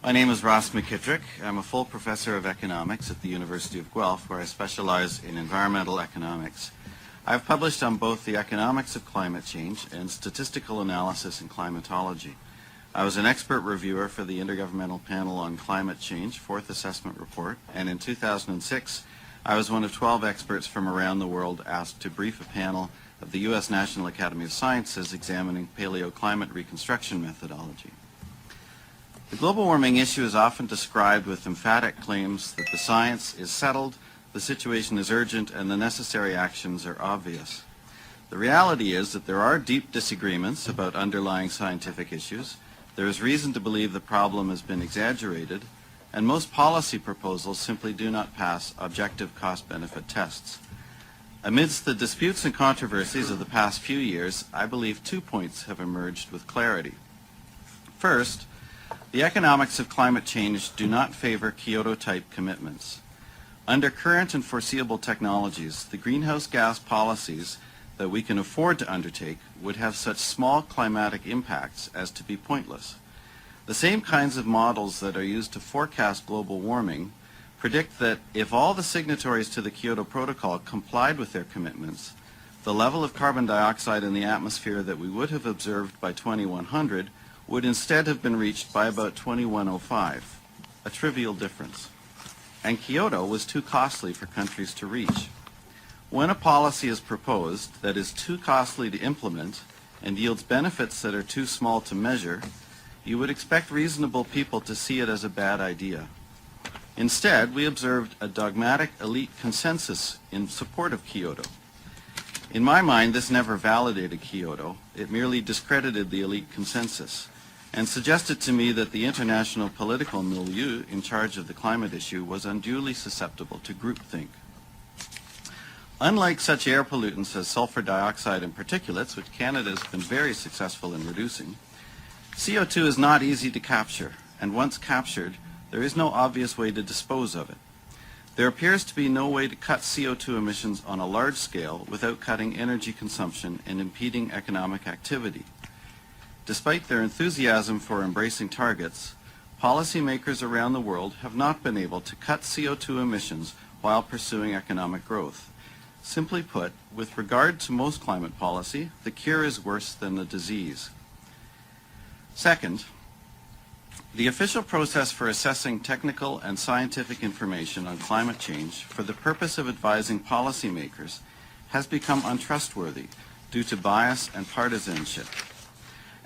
My name is Ross McKitrick. I'm a full professor of economics at the University of Guelph, where I specialize in environmental economics. I've published on both the economics of climate change and statistical analysis in climatology. I was an expert reviewer for the Intergovernmental Panel on Climate Change, Fourth Assessment Report, and in 2006, I was one of 12 experts from around the world asked to brief a panel of the U.S. National Academy of Sciences examining paleoclimate reconstruction methodology. The global warming issue is often described with emphatic claims that the science is settled, the situation is urgent, and the necessary actions are obvious. The reality is that there are deep disagreements about underlying scientific issues. There is reason to believe the problem has been exaggerated, and most policy proposals simply do not pass objective cost-benefit tests. Amidst the disputes and controversies of the past few years, I believe 2 points have emerged with clarity. First, the economics of climate change do not favor Kyoto-type commitments. Under current and foreseeable technologies, the greenhouse gas policies that we can afford to undertake would have such small climatic impacts as to be pointless. The same kinds of models that are used to forecast global warming predict that if all the signatories to the Kyoto Protocol complied with their commitments, the level of carbon dioxide in the atmosphere that we would have observed by 2100 would instead have been reached by about 2105, a trivial difference. And Kyoto was too costly for countries to reach. When a policy is proposed that is too costly to implement and yields benefits that are too small to measure, you would expect reasonable people to see it as a bad idea. Instead, we observed a dogmatic elite consensus in support of Kyoto. In my mind, this never validated Kyoto. It merely discredited the elite consensus and suggested to me that the international political milieu in charge of the climate issue was unduly susceptible to groupthink. Unlike such air pollutants as sulfur dioxide and particulates, which Canada has been very successful in reducing, CO2 is not easy to capture, and once captured, there is no obvious way to dispose of it. There appears to be no way to cut CO2 emissions on a large scale without cutting energy consumption and impeding economic activity. Despite their enthusiasm for embracing targets, policymakers around the world have not been able to cut CO2 emissions while pursuing economic growth. Simply put, with regard to most climate policy, the cure is worse than the disease. Second, the official process for assessing technical and scientific information on climate change for the purpose of advising policymakers has become untrustworthy due to bias and partisanship.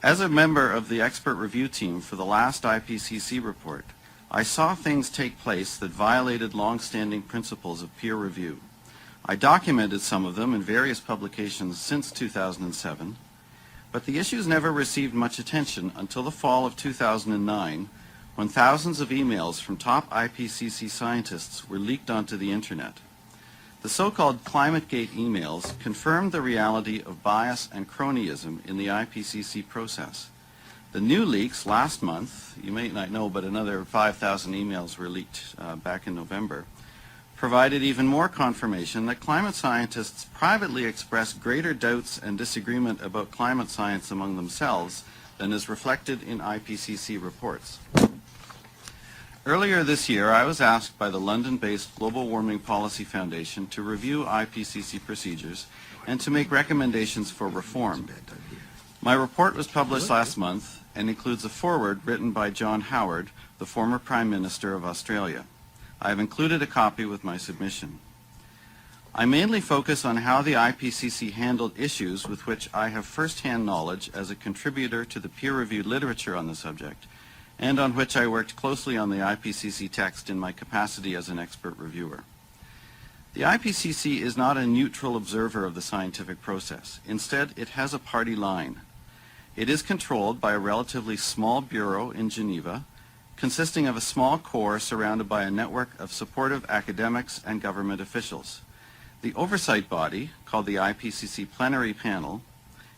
As a member of the expert review team for the last IPCC report, I saw things take place that violated long-standing principles of peer review. I documented some of them in various publications since 2007, but the issues never received much attention until the fall of 2009, when thousands of emails from top IPCC scientists were leaked onto the internet. The so-called ClimateGate emails confirmed the reality of bias and cronyism in the IPCC process. The new leaks last month, you may not know, but another 5,000 emails were leaked back in November, provided even more confirmation that climate scientists privately express greater doubts and disagreement about climate science among themselves than is reflected in IPCC reports. Earlier this year, I was asked by the London-based Global Warming Policy Foundation to review IPCC procedures and to make recommendations for reform. My report was published last month and includes a foreword written by John Howard, the former Prime Minister of Australia. I have included a copy with my submission. I mainly focus on how the IPCC handled issues with which I have first-hand knowledge as a contributor to the peer-reviewed literature on the subject, and on which I worked closely on the IPCC text in my capacity as an expert reviewer. The IPCC is not a neutral observer of the scientific process. Instead, it has a party line. It is controlled by a relatively small bureau in Geneva, consisting of a small core surrounded by a network of supportive academics and government officials. The oversight body, called the IPCC Plenary Panel,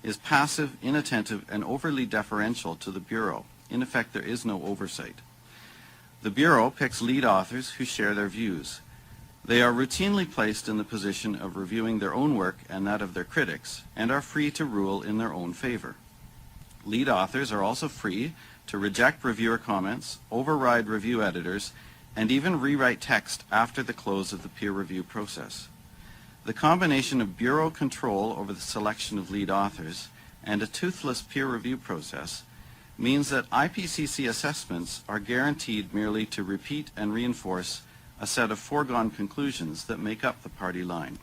is passive, inattentive, and overly deferential to the Bureau. In effect, there is no oversight. The Bureau picks lead authors who share their views. They are routinely placed in the position of reviewing their own work and that of their critics, and are free to rule in their own favor. Lead authors are also free to reject reviewer comments, override review editors, and even rewrite text after the close of the peer review process. The combination of bureau control over the selection of lead authors and a toothless peer review process means that IPCC assessments are guaranteed merely to repeat and reinforce a set of foregone conclusions that make up the party line.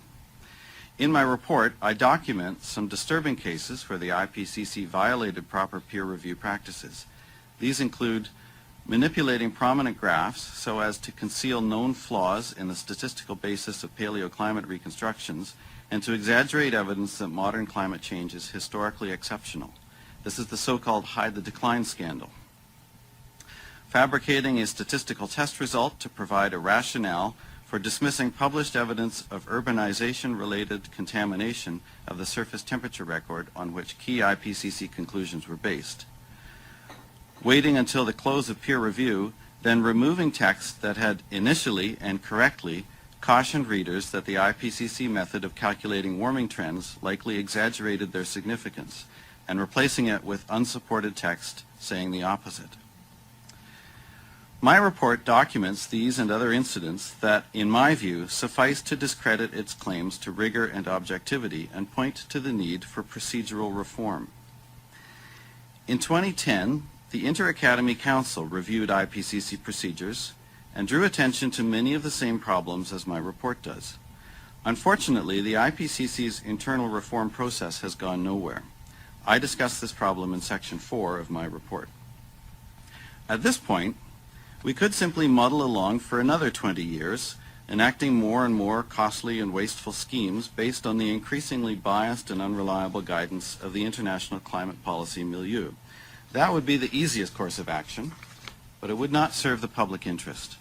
In my report, I document some disturbing cases where the IPCC violated proper peer review practices. These include manipulating prominent graphs so as to conceal known flaws in the statistical basis of paleoclimate reconstructions and to exaggerate evidence that modern climate change is historically exceptional. This is the so-called hide the decline scandal. Fabricating a statistical test result to provide a rationale for dismissing published evidence of urbanization-related contamination of the surface temperature record on which key IPCC conclusions were based. Waiting until the close of peer review, then removing text that had initially and correctly cautioned readers that the IPCC method of calculating warming trends likely exaggerated their significance, and replacing it with unsupported text saying the opposite. My report documents these and other incidents that, in my view, suffice to discredit its claims to rigor and objectivity and point to the need for procedural reform. In 2010, the Inter-Academy Council reviewed IPCC procedures and drew attention to many of the same problems as my report does. Unfortunately, the IPCC's internal reform process has gone nowhere. I discuss this problem in Section 4 of my report. At this point, we could simply muddle along for another 20 years, enacting more and more costly and wasteful schemes based on the increasingly biased and unreliable guidance of the international climate policy milieu. That would be the easiest course of action, but it would not serve the public interest.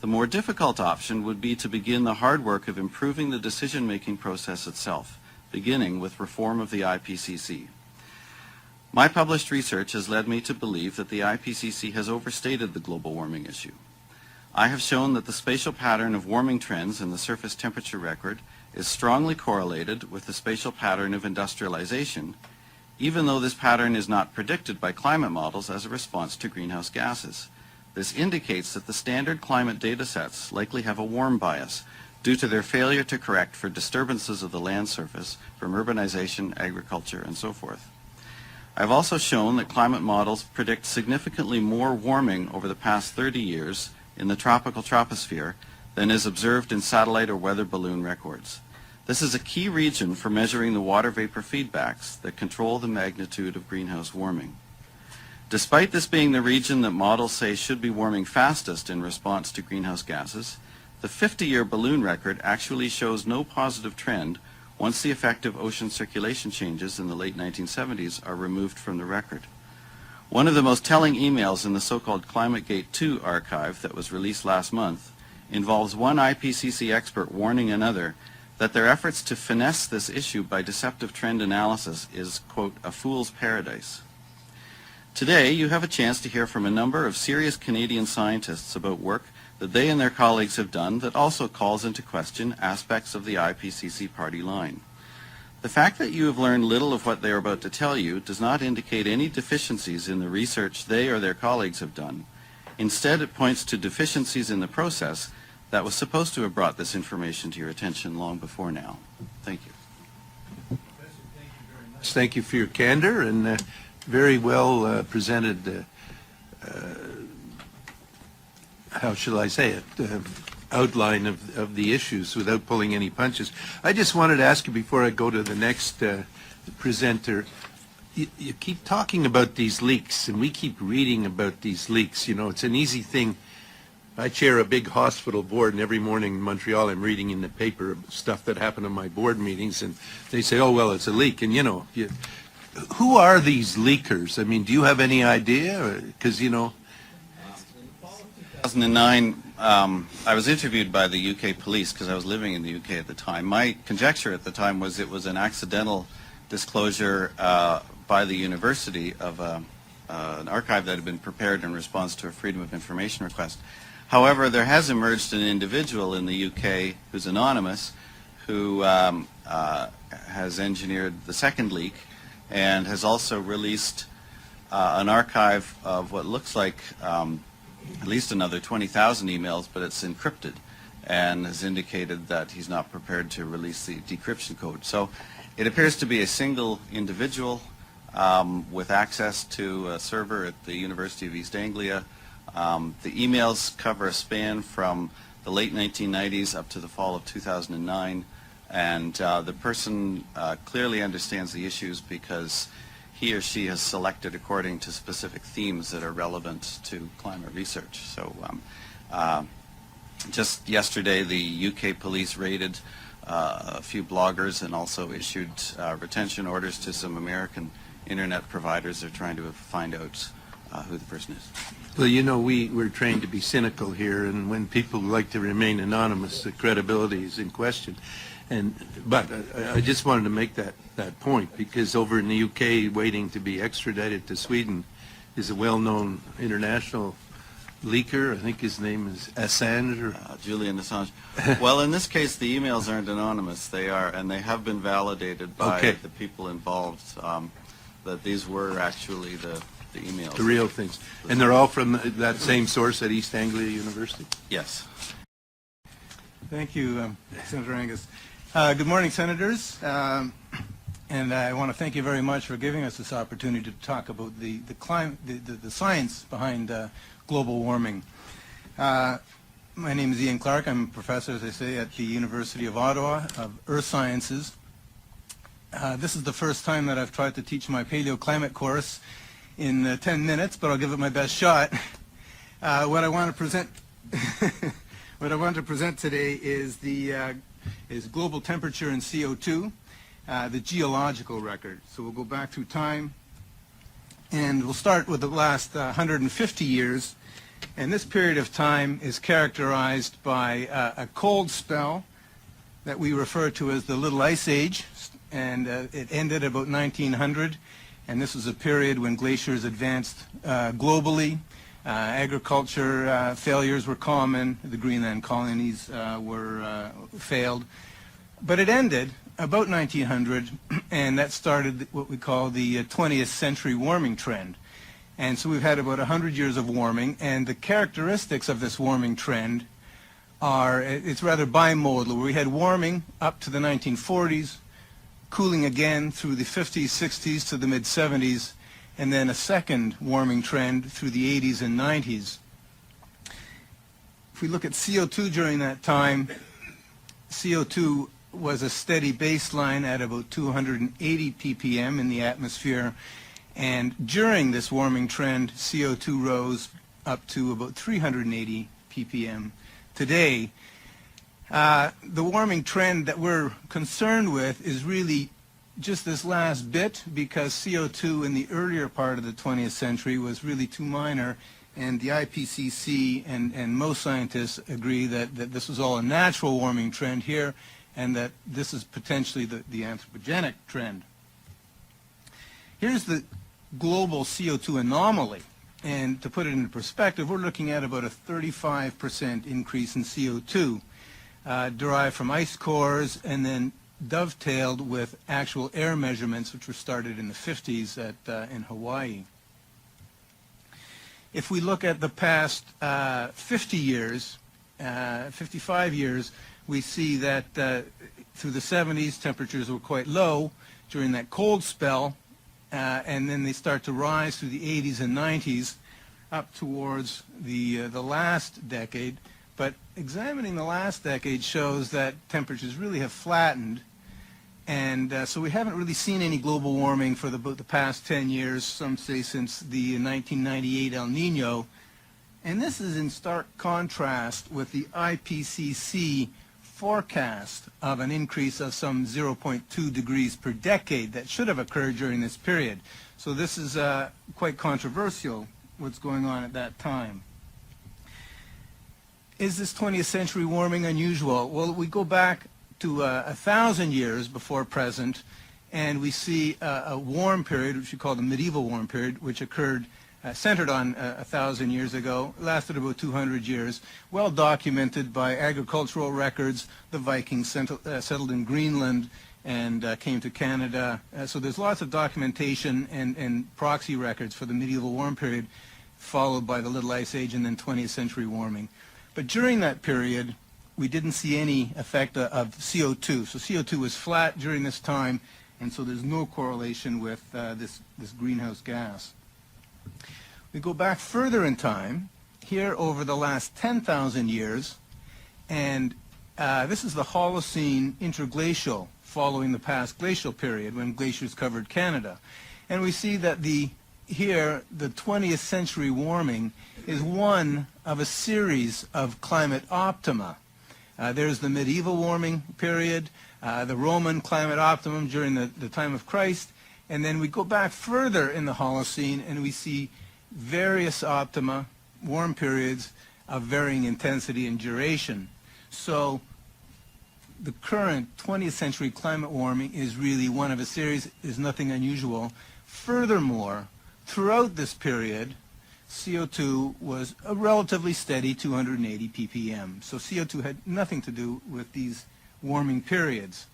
The more difficult option would be to begin the hard work of improving the decision-making process itself, beginning with reform of the IPCC. My published research has led me to believe that the IPCC has overstated the global warming issue. I have shown that the spatial pattern of warming trends in the surface temperature record is strongly correlated with the spatial pattern of industrialization, even though this pattern is not predicted by climate models as a response to greenhouse gases. This indicates that the standard climate data sets likely have a warm bias due to their failure to correct for disturbances of the land surface from urbanization, agriculture, and so forth. I've also shown that climate models predict significantly more warming over the past 30 years in the tropical troposphere than is observed in satellite or weather balloon records. This is a key region for measuring the water vapor feedbacks that control the magnitude of greenhouse warming. Despite this being the region that models say should be warming fastest in response to greenhouse gases, the 50-year balloon record actually shows no positive trend once the effective ocean circulation changes in the late 1970s are removed from the record. One of the most telling emails in the so-called ClimateGate 2 archive that was released last month involves one IPCC expert warning another that their efforts to finesse this issue by deceptive trend analysis is, quote, a fool's paradise. Today, you have a chance to hear from a number of serious Canadian scientists about work that they and their colleagues have done that also calls into question aspects of the IPCC party line. The fact that you have learned little of what they are about to tell you does not indicate any deficiencies in the research they or their colleagues have done. Instead, it points to deficiencies in the process that was supposed to have brought this information to your attention long before now. Thank you. Professor, thank you very much. Thank you for your candor and very well presented, how shall I say it, outline of the issues without pulling any punches. I just wanted to ask you before I go to the next presenter, you keep talking about these leaks and we keep reading about these leaks. You know, it's an easy thing. I chair a big hospital board, and every morning in Montreal I'm reading in the paper stuff that happened in my board meetings, and they say, oh, well, it's a leak. And, you know, who are these leakers? I mean, do you have any idea? Because, you know... In 2009, I was interviewed by the UK police because I was living in the UK at the time. My conjecture at the time was it was an accidental disclosure by the university of an archive that had been prepared in response to a Freedom of Information request. However, there has emerged an individual in the UK who's anonymous who has engineered the second leak and has also released an archive of what looks like at least another 20,000 emails, but it's encrypted, and has indicated that he's not prepared to release the decryption code. So it appears to be a single individual with access to a server at the University of East Anglia. The emails cover a span from the late 1990s up to the fall of 2009, and the person clearly understands the issues because he or she has selected according to specific themes that are relevant to climate research. So just yesterday, the UK police raided a few bloggers and also issued retention orders to some American internet providers. They're trying to find out who the person is. Well, you know, we're trained to be cynical here, and when people like to remain anonymous, the credibility is in question. But I just wanted to make that point, because over in the UK, waiting to be extradited to Sweden is a well-known international leaker. I think his name is Assange. Julian Assange. Well, in this case, the emails aren't anonymous. They are, and they have been validated by the people involved, that these were actually the emails. The real things. And they're all from that same source at East Anglia University? Yes. Thank you, Senator Angus. Good morning, Senators. And I want to thank you very much for giving us this opportunity to talk about the science behind global warming. My name is Ian Clark. I'm a professor, as I say, at the University of Ottawa of Earth Sciences. This is the first time that I've tried to teach my paleoclimate course in 10 minutes, but I'll give it my best shot. What I want to present what I want to present today is is global temperature and CO2, the geological record. So we'll go back through time, and we'll start with the last 150 years. And this period of time is characterized by a cold spell that we refer to as the Little Ice Age, and it ended about 1900. And this was a period when glaciers advanced globally. Agriculture failures were common. The Greenland colonies were failed. But it ended about 1900, and that started what we call the 20th century warming trend. And so we've had about 100 years of warming, and the characteristics of this warming trend are, it's rather bimodal. We had warming up to the 1940s, cooling again through the 50s, 60s to the mid-70s, and then a second warming trend through the 80s and 90s. If we look at CO2 during that time, CO2 was a steady baseline at about 280 ppm in the atmosphere, and during this warming trend, CO2 rose up to about 380 ppm. Today, the warming trend that we're concerned with is really just this last bit, because CO2 in the earlier part of the 20th century was really too minor, and the IPCC and most scientists agree that this was all a natural warming trend here, and that this is potentially the anthropogenic trend. Here's the global CO2 anomaly, and to put it into perspective, we're looking at about a 35% increase in CO2 derived from ice cores, and then dovetailed with actual air measurements, which were started in the 50s in Hawaii. If we look at the past 50 years, 55 years, we see that through the 70s, temperatures were quite low during that cold spell, and then they start to rise through the 80s and 90s up towards the last decade. But examining the last decade shows that temperatures really have flattened, and so we haven't really seen any global warming for about the past 10 years, some say since the 1998 El Nino. And this is in stark contrast with the IPCC forecast of an increase of some 0.2 degrees per decade that should have occurred during this period. So this is quite controversial, what's going on at that time. Is this 20th century warming unusual? Well, we go back to 1,000 years before present, and we see a warm period, which we call the medieval warm period, which occurred, centered on 1,000 years ago, lasted about 200 years, well documented by agricultural records. The Vikings settled in Greenland and came to Canada. So there's lots of documentation and proxy records for the medieval warm period, followed by the Little Ice Age and then 20th century warming. But during that period, we didn't see any effect of CO2. So CO2 was flat during this time, and so there's no correlation with this greenhouse gas. We go back further in time, here over the last 10,000 years, and this is the Holocene interglacial following the past glacial period when glaciers covered Canada. And we see that here, the 20th century warming is one of a series of climate optima. There's the medieval warming period, the Roman climate optimum during the time of Christ, and then we go back further in the Holocene and we see various optima, warm periods of varying intensity and duration. So the current 20th century climate warming is really one of a series, is nothing unusual. Furthermore, throughout this period, CO2 was a relatively steady 280 ppm. So CO2 had nothing to do with these warming periods.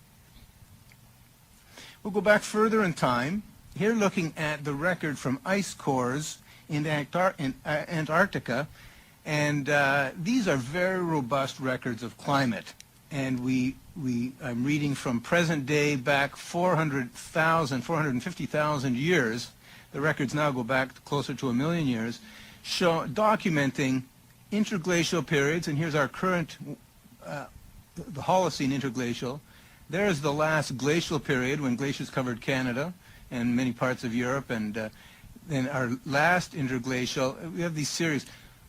We'll go back further in time, here looking at the record from ice cores in Antarctica, and these are very robust records of climate. And I'm reading from present day back 450,000 years. The records now go back closer to 1 million years, documenting interglacial periods. And here's our current, the Holocene interglacial. There's the last glacial period when glaciers covered Canada and many parts of Europe. And then our last interglacial, we have these series.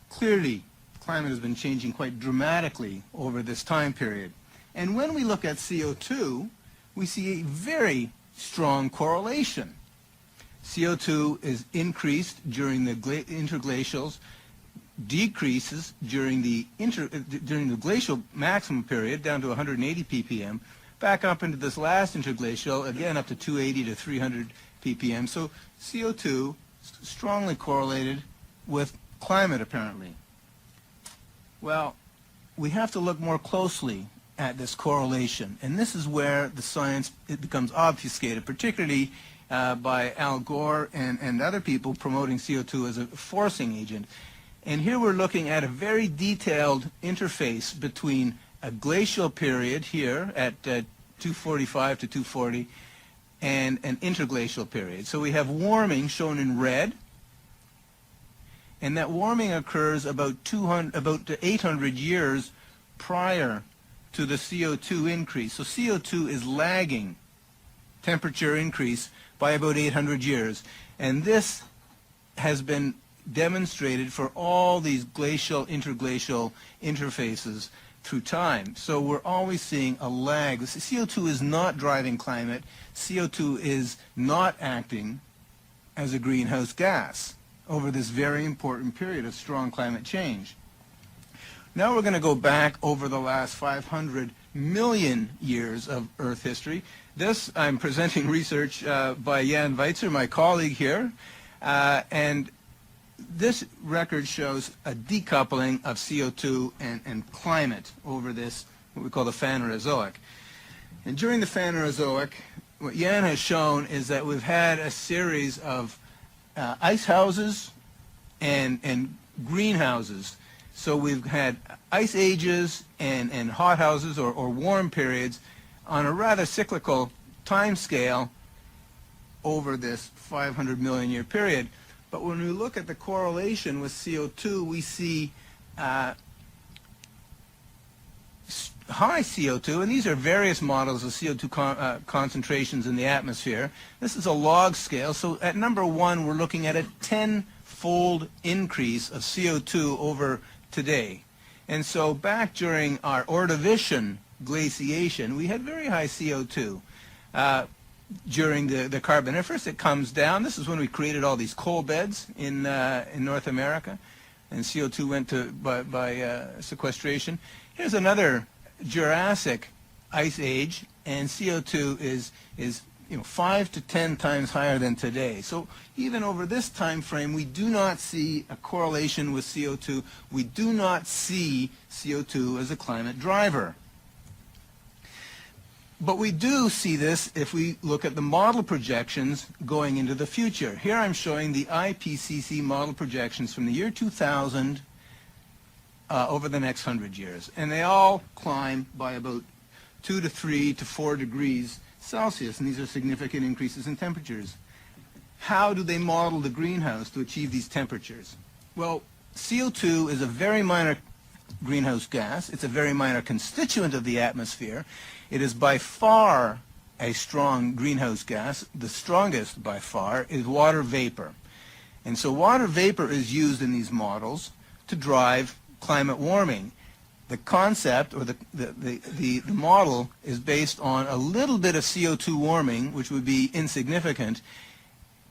Clearly, climate has been changing quite dramatically over this time period. And when we look at CO2, we see a very strong correlation. CO2 is increased during the interglacials, decreases during the glacial maximum period down to 180 ppm, back up into this last interglacial, again up to 280 to 300 ppm. So CO2 strongly correlated with climate, apparently. Well, we have to look more closely at this correlation, and this is where the science becomes obfuscated, particularly by Al Gore and other people promoting CO2 as a forcing agent. And here we're looking at a very detailed interface between a glacial period here at 245 to 240 and an interglacial period. So we have warming shown in red, and that warming occurs about 800 years prior to the CO2 increase. So CO2 is lagging temperature increase by about 800 years. And this has been demonstrated for all these glacial, interglacial interfaces through time. So we're always seeing a lag. CO2 is not driving climate. CO2 is not acting as a greenhouse gas over this very important period of strong climate change. Now we're going to go back over the last 500 million years of Earth history. This, I'm presenting research by Jan Veizer, my colleague here, and this record shows a decoupling of CO2 and climate over this, what we call the Phanerozoic. And during the Phanerozoic, what Jan has shown is that we've had a series of ice houses and greenhouses. So we've had ice ages and hot houses or warm periods on a rather cyclical time scale over this 500 million year period. But when we look at the correlation with CO2, we see high CO2, and these are various models of CO2 concentrations in the atmosphere. This is a log scale, so at number 1 we're looking at a 10-fold increase of CO2 over today. And so back during our Ordovician glaciation, we had very high CO2. During the Carboniferous, it comes down. This is when we created all these coal beds in North America, and CO2 went to by sequestration. Here's another Jurassic ice age, and CO2 is 5 to 10 times higher than today. So even over this time frame, we do not see a correlation with CO2. We do not see CO2 as a climate driver. But we do see this if we look at the model projections going into the future. Here I'm showing the IPCC model projections from the year 2000 over the next 100 years. And they all climb by about 2 to 3 to 4 degrees Celsius, and these are significant increases in temperatures. How do they model the greenhouse to achieve these temperatures? Well, CO2 is a very minor greenhouse gas. It's a very minor constituent of the atmosphere. It is by far a strong greenhouse gas. The strongest by far is water vapor. And so water vapor is used in these models to drive climate warming. The concept or the model is based on a little bit of CO2 warming, which would be insignificant,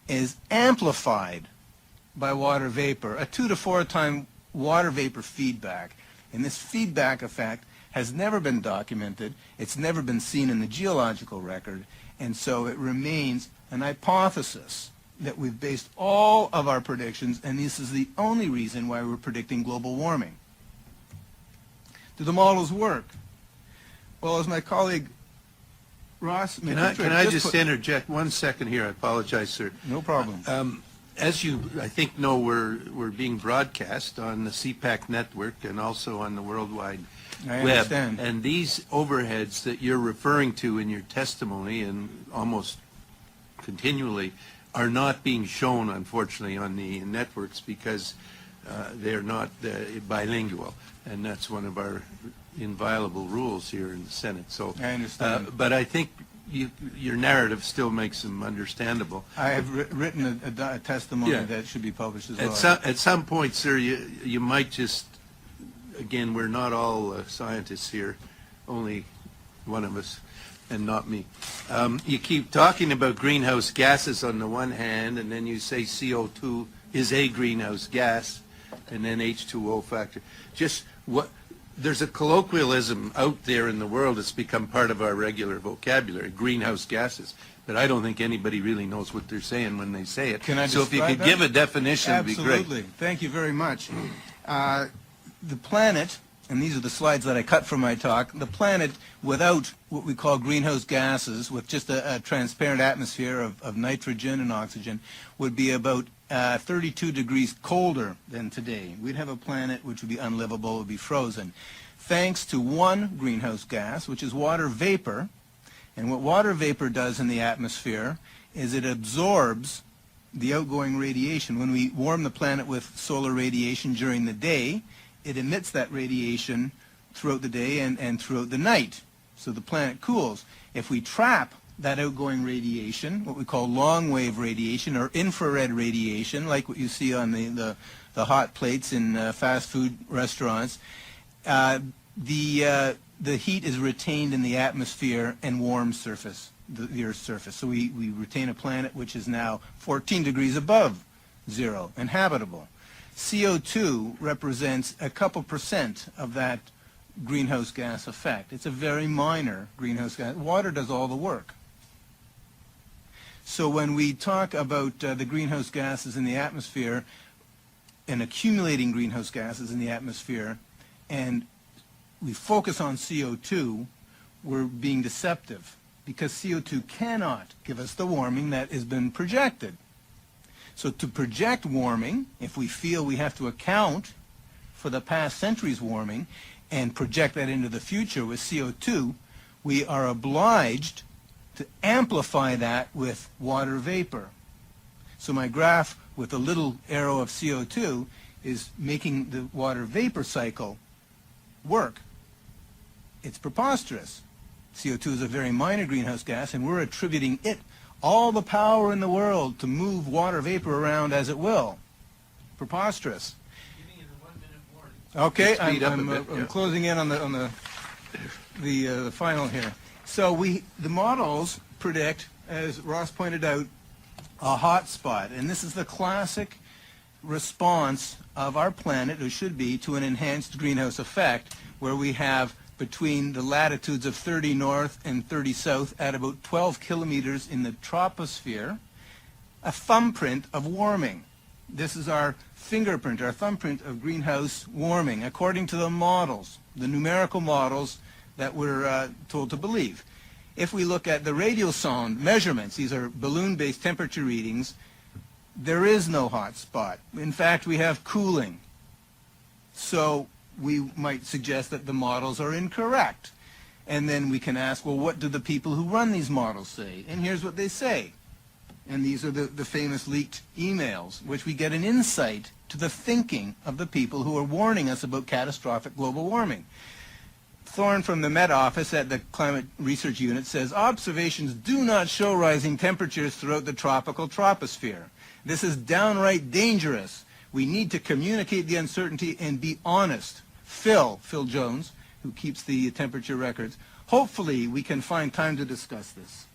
is amplified by water vapor, a 2 to 4 time water vapor feedback. And this feedback effect has never been documented. It's never been seen in the geological record. And so it remains an hypothesis that we've based all of our predictions, and this is the only reason why we're predicting global warming. Do the models work? Well, as my colleague Ross McKitrick Can I just interject 1 second here? I apologize, sir. No problem. As you, I think, know, we're being broadcast on the CPAC network and also on the World Wide I Web. understand. And these overheads that you're referring to in your testimony and almost continually are not being shown, unfortunately, on the networks because they're not bilingual. And that's one of our inviolable rules here in the Senate. So, I understand. but I think your narrative still makes them understandable. I have written a testimony Yeah. that should be published as well. At some point, sir, you might just, again, we're not all scientists here, only one of us, and not me. You keep talking about greenhouse gases on the one hand, and then you say CO2 is a greenhouse gas, and then H2O factor. Just what? There's a colloquialism out there in the world that's become part of our regular vocabulary, greenhouse gases. But I don't think anybody really knows what they're saying when they say it. Can I so if you describe could that? give a definition, it'd be great. Absolutely. Thank you very much. The planet, and these are the slides that I cut from my talk, the planet without what we call greenhouse gases, with just a transparent atmosphere of nitrogen and oxygen, would be about 32 degrees colder than today. We'd have a planet which would be unlivable, would be frozen. Thanks to one greenhouse gas, which is water vapor. And what water vapor does in the atmosphere is it absorbs the outgoing radiation. When we warm the planet with solar radiation during the day, it emits that radiation throughout the day and throughout the night. So the planet cools. If we trap that outgoing radiation, what we call long-wave radiation or infrared radiation, like what you see on the hot plates in fast food restaurants, the heat is retained in the atmosphere and warms the Earth's surface. So we retain a planet which is now 14 degrees above zero and habitable. CO2 represents a couple % of that greenhouse gas effect. It's a very minor greenhouse gas. Water does all the work. So when we talk about the greenhouse gases in the atmosphere and accumulating greenhouse gases in the atmosphere, and we focus on CO2, we're being deceptive because CO2 cannot give us the warming that has been projected. So to project warming, if we feel we have to account for the past century's warming and project that into the future with CO2, we are obliged to amplify that with water vapor. So my graph with a little arrow of CO2 is making the water vapor cycle work. It's preposterous. CO2 is a very minor greenhouse gas, and we're attributing it all the power in the world to move water vapor around as it will. Preposterous. Giving it a 1 minute warning. Okay, Speed up a I'm bit, yeah. closing in on the final here. So the models predict, as Ross pointed out, a hotspot, and this is the classic response of our planet, or should be, to an enhanced greenhouse effect, where we have between the latitudes of 30 north and 30 south at about 12 kilometers in the troposphere, a thumbprint of warming. This is our fingerprint, our thumbprint of greenhouse warming, according to the models, the numerical models that we're told to believe. If we look at the radial sound measurements, these are balloon-based temperature readings, there is no hot spot. In fact, we have cooling. So we might suggest that the models are incorrect. And then we can ask, well, what do the people who run these models say? And here's what they say. And these are the famous leaked emails, which we get an insight to the thinking of the people who are warning us about catastrophic global warming. Thorne from the Met Office at the Climate Research Unit says, observations do not show rising temperatures throughout the tropical troposphere. This is downright dangerous. We need to communicate the uncertainty and be honest. Phil Jones, who keeps the temperature records, hopefully we can find time to discuss this.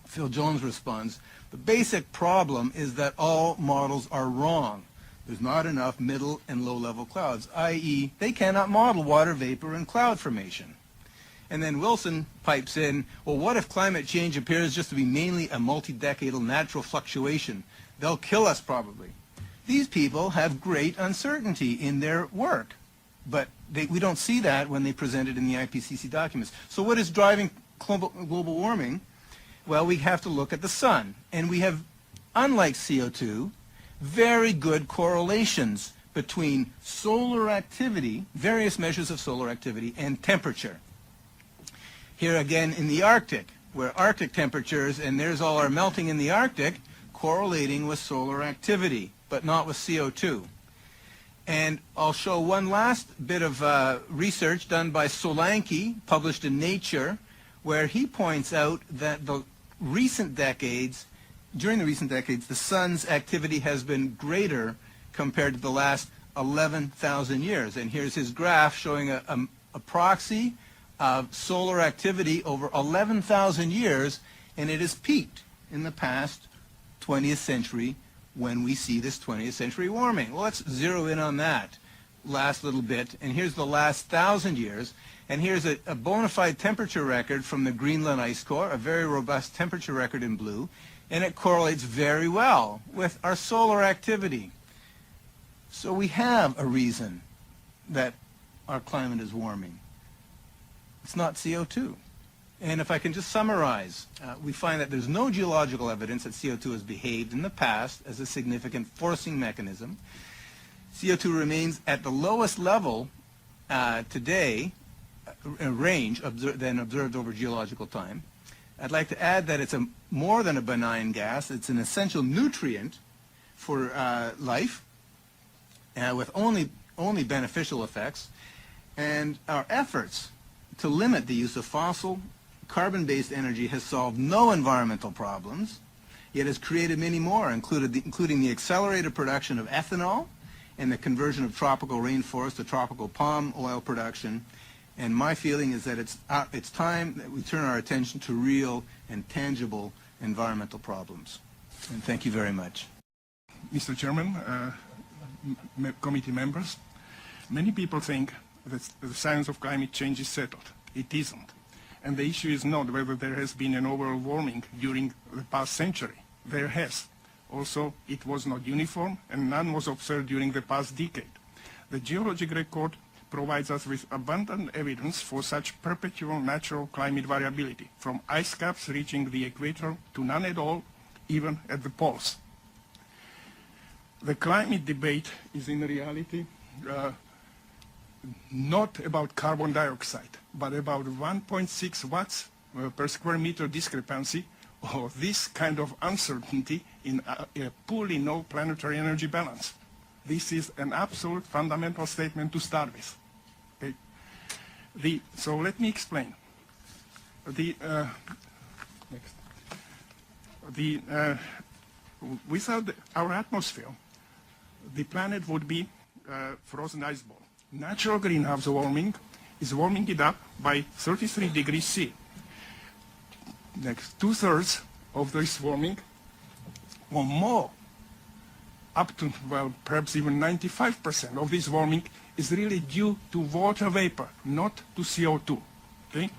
Phil Jones responds, the basic problem is that all models are wrong. There's not enough middle and low-level clouds, i.e. they cannot model water vapor and cloud formation. And then Wilson pipes in, well, what if climate change appears just to be mainly a multi-decadal natural fluctuation? They'll kill us probably. These people have great uncertainty in their work, but we don't see that when they present it in the IPCC documents. So what is driving global warming? Well, we have to look at the sun, and we have, unlike CO2, very good correlations between solar activity, various measures of solar activity, and temperature. Here again in the Arctic, where Arctic temperatures, and there's all our melting in the Arctic, correlating with solar activity, but not with CO2. And I'll show one last bit of research done by Solanki, published in Nature, where he points out that during the recent decades, the sun's activity has been greater compared to the last 11,000 years. And here's his graph showing a proxy of solar activity over 11,000 years, and it has peaked in the past 20th century when we see this 20th century warming. Well, let's zero in on that last little bit. And here's the last 1,000 years. And here's a bona fide temperature record from the Greenland ice core, a very robust temperature record in blue. And it correlates very well with our solar activity. So we have a reason that our climate is warming. It's not CO2. And if I can just summarize, we find that there's no geological evidence that CO2 has behaved in the past as a significant forcing mechanism. CO2 remains at the lowest level today, range than observed over geological time. I'd like to add that it's more than a benign gas. It's an essential nutrient for life with only beneficial effects. And our efforts to limit the use of fossil, carbon-based energy has solved no environmental problems, yet has created many more, including the accelerated production of ethanol and the conversion of tropical rainforest to tropical palm oil production. And my feeling is that it's time that we turn our attention to real and tangible environmental problems. And thank you very much. Mr. Chairman, committee members, many people think that the science of climate change is settled. It isn't. And the issue is not whether there has been an overall warming during the past century. There has. Also, it was not uniform, and none was observed during the past decade. The geological record provides us with abundant evidence for such perpetual natural climate variability, from ice caps reaching the equator to none at all, even at the poles. The climate debate is in reality not about carbon dioxide, but about 1.6 watts per square meter discrepancy, or this kind of uncertainty in a poorly known planetary energy balance. This is an absolute fundamental statement to start with. Okay? So let me explain. Without our atmosphere, the planet would be frozen ice ball. Natural greenhouse warming is warming it up by 33 degrees C. Next, 2/3 of this warming, or more, up to, well, perhaps even 95% of this warming is really due to water vapor, not to CO2. Okay?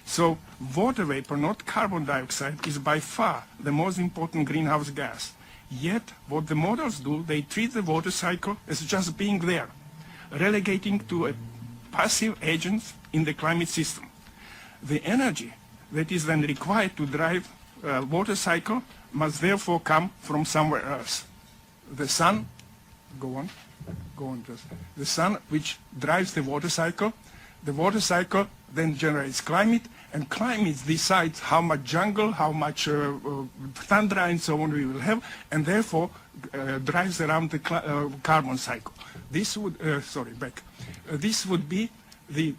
So water vapor, not carbon dioxide, is by far the most important greenhouse gas. Yet what the models do, they treat the water cycle as just being there, relegating to a passive agent in the climate system. The energy that is then required to drive water cycle must therefore come from somewhere else. The sun, go on, just. The sun which drives the water cycle then generates climate, and climate decides how much jungle, how much tundra and so on we will have, and therefore drives around the carbon cycle. This would, this would be the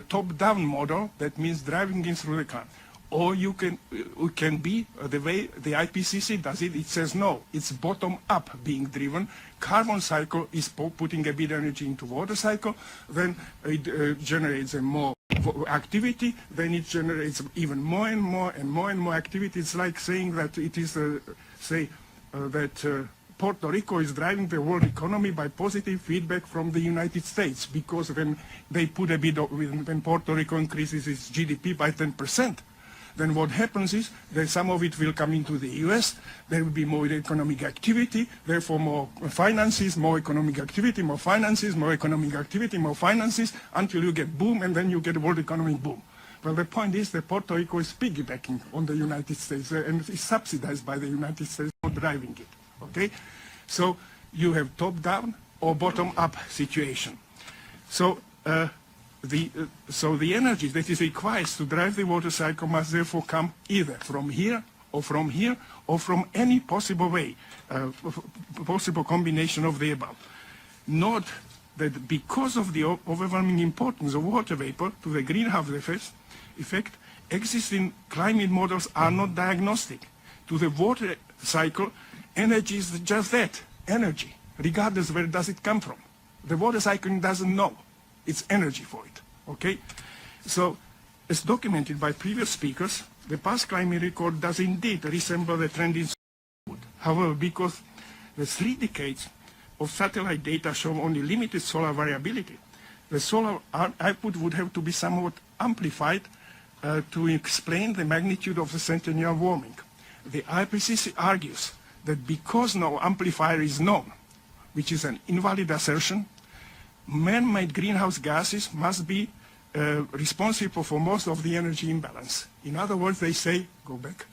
top-down model, that means driving in through the climate. Or it can be the way the IPCC does it. It says no, it's bottom-up being driven. Carbon cycle is putting a bit energy into water cycle, then it generates more activity, then it generates even more and more and more and more activity. It's like saying that it is, that Puerto Rico is driving the world economy by positive feedback from the United States, because when they put a bit of, when Puerto Rico increases its GDP by 10%, then what happens is that some of it will come into the US, there will be more economic activity, therefore more finances, more economic activity, more finances, more economic activity, more finances, until you get boom, and then you get a world economic boom. Well, the point is that Puerto Rico is piggybacking on the United States, and is subsidized by the United States for driving it, okay? So you have top-down or bottom-up situation. So the energy that is required to drive the water cycle must therefore come either from here or from any possible way, possible combination of the above. Note that because of the overwhelming importance of water vapor to the greenhouse effect, existing climate models are not diagnostic. To the water cycle, energy is just that, energy, regardless where does it come from. The water cycle doesn't know. It's energy for it, okay? So, as documented by previous speakers, the past climate record does indeed resemble the trend in solar. However, because the 3 decades of satellite data show only limited solar variability, the solar output would have to be somewhat amplified to explain the magnitude of the centennial warming. The IPCC argues that because no amplifier is known, which is an invalid assertion, man-made greenhouse gases must be responsible for most of the energy imbalance. In other words, they say, go back,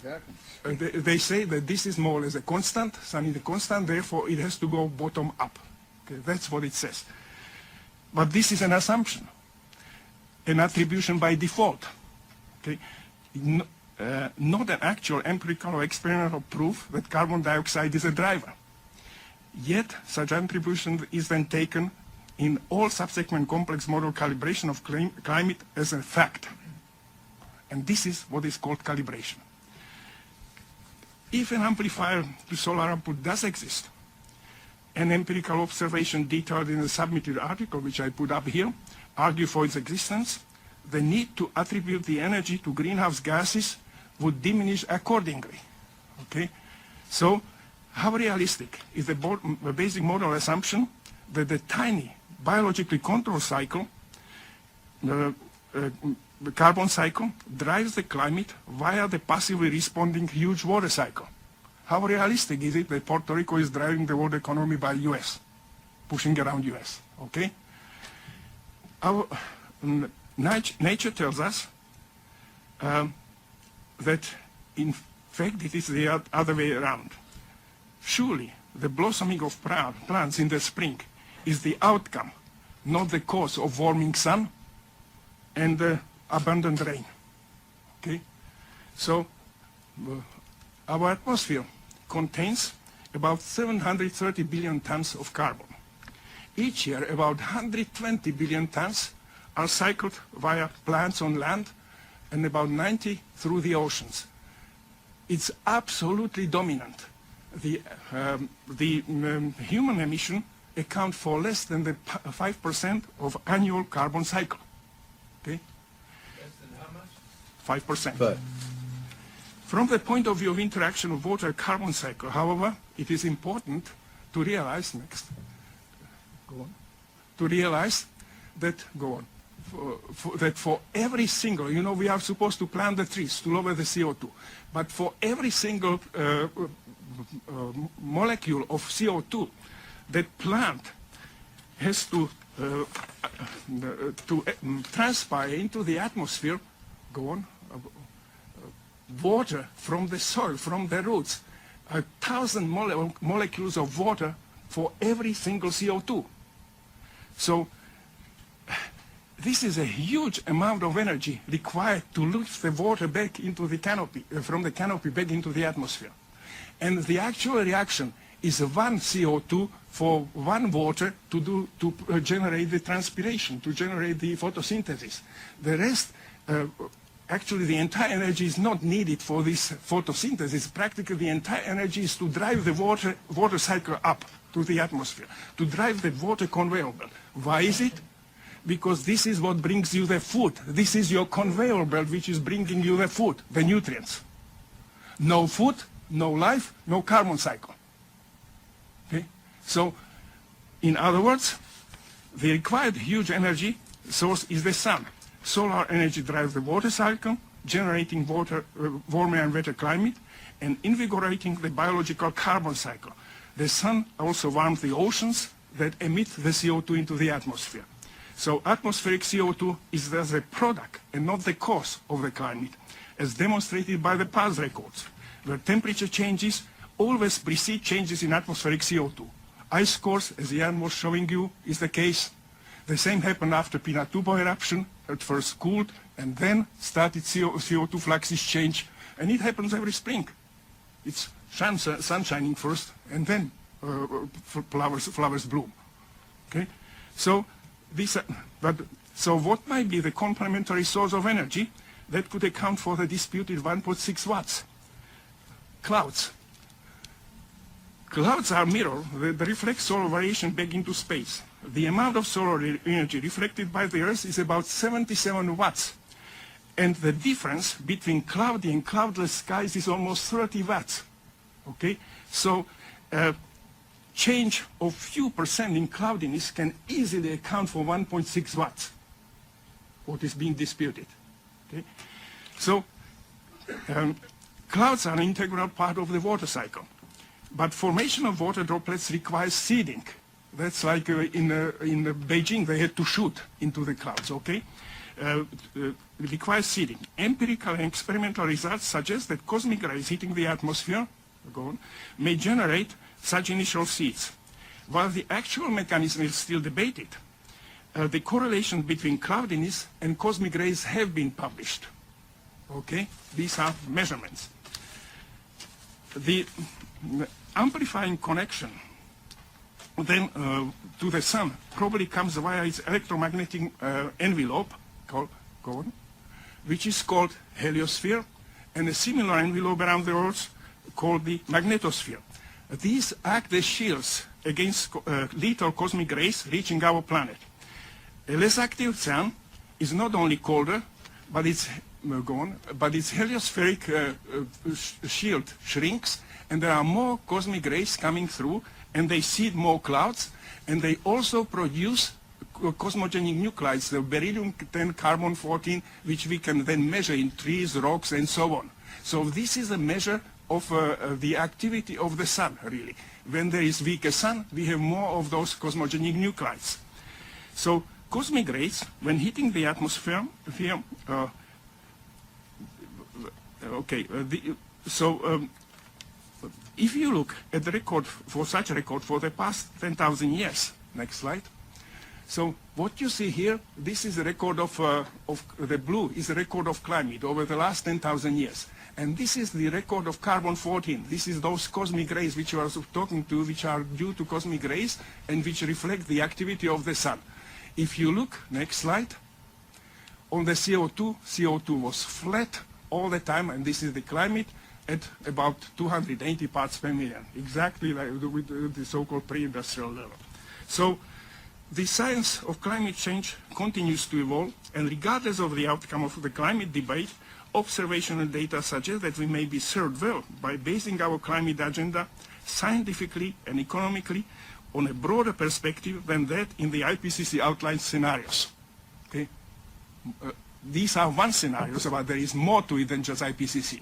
they say that this is more or less a constant, sun is a constant, therefore it has to go bottom up. Okay, that's what it says. But this is an assumption, an attribution by default. Okay? Not an actual empirical or experimental proof that carbon dioxide is a driver. Yet, such attribution is then taken in all subsequent complex model calibration of climate as a fact. And this is what is called calibration. If an amplifier to solar output does exist, an empirical observation detailed in the submitted article, which I put up here, argue for its existence, the need to attribute the energy to greenhouse gases would diminish accordingly. Okay? So, how realistic is the basic model assumption that the tiny biologically controlled cycle, the carbon cycle, drives the climate via the passively responding huge water cycle? How realistic is it that Puerto Rico is driving the world economy by US, pushing around US, okay? Our nature tells us that in fact it is the other way around. Surely the blossoming of plants in the spring is the outcome, not the cause of warming sun and abundant rain. Okay? So, our atmosphere contains about 730 billion tons of carbon. Each year, about 120 billion tons are cycled via plants on land and about 90 through the oceans. It's absolutely dominant. The human emission account for less than the 5% of annual carbon cycle. Okay? Less than how much? 5%. But From the point of view of interaction of water and carbon cycle, however, it is important to realize, that, that for every single, you know, we are supposed to plant the trees to lower the CO2, but for every single molecule of CO2 that plant has to transpire into the atmosphere, water from the soil, from the roots, 1,000 molecules of water for every single CO2. So this is a huge amount of energy required to lift the water back into the canopy, from the canopy back into the atmosphere. And the actual reaction is one CO2 for one water to generate the transpiration, to generate the photosynthesis. The rest, actually the entire energy is not needed for this photosynthesis. Practically the entire energy is to drive the water cycle up to the atmosphere, to drive the water conveyor belt. Why is it? Because this is what brings you the food. This is your conveyor belt which is bringing you the food, the nutrients. No food, no life, no carbon cycle. Okay? So, in other words, the required huge energy source is the sun. Solar energy drives the water cycle, generating warmer and wetter climate, and invigorating the biological carbon cycle. The sun also warms the oceans that emit the CO2 into the atmosphere. So atmospheric CO2 is thus a product and not the cause of the climate, as demonstrated by the past records, where temperature changes always precede changes in atmospheric CO2. Ice cores, as Jan was showing you, is the case. The same happened after Pinatubo eruption. At first cooled, and then started CO2 fluxes change, and it happens every spring. It's sun shining first, and then flowers bloom. Okay, so so what might be the complementary source of energy that could account for the disputed 1.6 watts? Clouds. Clouds are mirror that reflect solar radiation back into space. The amount of solar energy reflected by the Earth is about 77 watts. And the difference between cloudy and cloudless skies is almost 30 watts. Okay? So change of few percent in cloudiness can easily account for 1.6 watts, what is being disputed. Okay? So clouds are an integral part of the water cycle. But formation of water droplets requires seeding. That's like in Beijing, they had to shoot into the clouds, okay? It requires seeding. Empirical and experimental results suggest that cosmic rays hitting the atmosphere may generate such initial seeds. While the actual mechanism is still debated, the correlation between cloudiness and cosmic rays have been published. Okay? These are measurements. The amplifying connection then to the sun probably comes via its electromagnetic envelope, which is called heliosphere, and a similar envelope around the Earth called the magnetosphere. These act as shields against lethal cosmic rays reaching our planet. A less active sun is not only colder, but its heliospheric shield shrinks, and there are more cosmic rays coming through, and they seed more clouds, and they also produce cosmogenic nuclides, the beryllium-10, carbon-14, which we can then measure in trees, rocks, and so on. So this is a measure of the activity of the sun, really. When there is weaker sun, we have more of those cosmogenic nuclides. So cosmic rays, when hitting the atmosphere, if you look at the record for such a record for the past 10,000 years, next slide. So what you see here, this is a record of the blue is a record of climate over the last 10,000 years. And this is the record of carbon-14. This is those cosmic rays which you are talking to, which are due to cosmic rays and which reflect the activity of the sun. If you look, next slide, on the CO2 was flat all the time, and this is the climate at about 280 parts per million, exactly like with the so-called pre-industrial level. So the science of climate change continues to evolve, and regardless of the outcome of the climate debate, observational data suggest that we may be served well by basing our climate agenda scientifically and economically on a broader perspective than that in the IPCC outlined scenarios. Okay? These are one scenario, but there is more to it than just IPCC.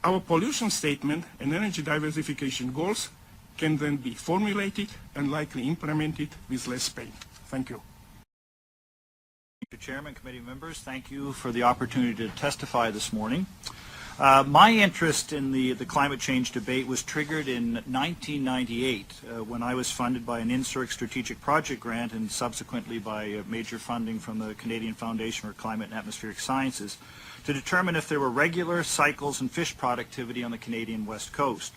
Our pollution statement and energy diversification goals can then be formulated and likely implemented with less pain. Thank you. Mr. Chairman, committee members, thank you for the opportunity to testify this morning. My interest in the climate change debate was triggered in 1998 when I was funded by an INSERC strategic project grant and subsequently by major funding from the Canadian Foundation for Climate and Atmospheric Sciences to determine if there were regular cycles in fish productivity on the Canadian west coast.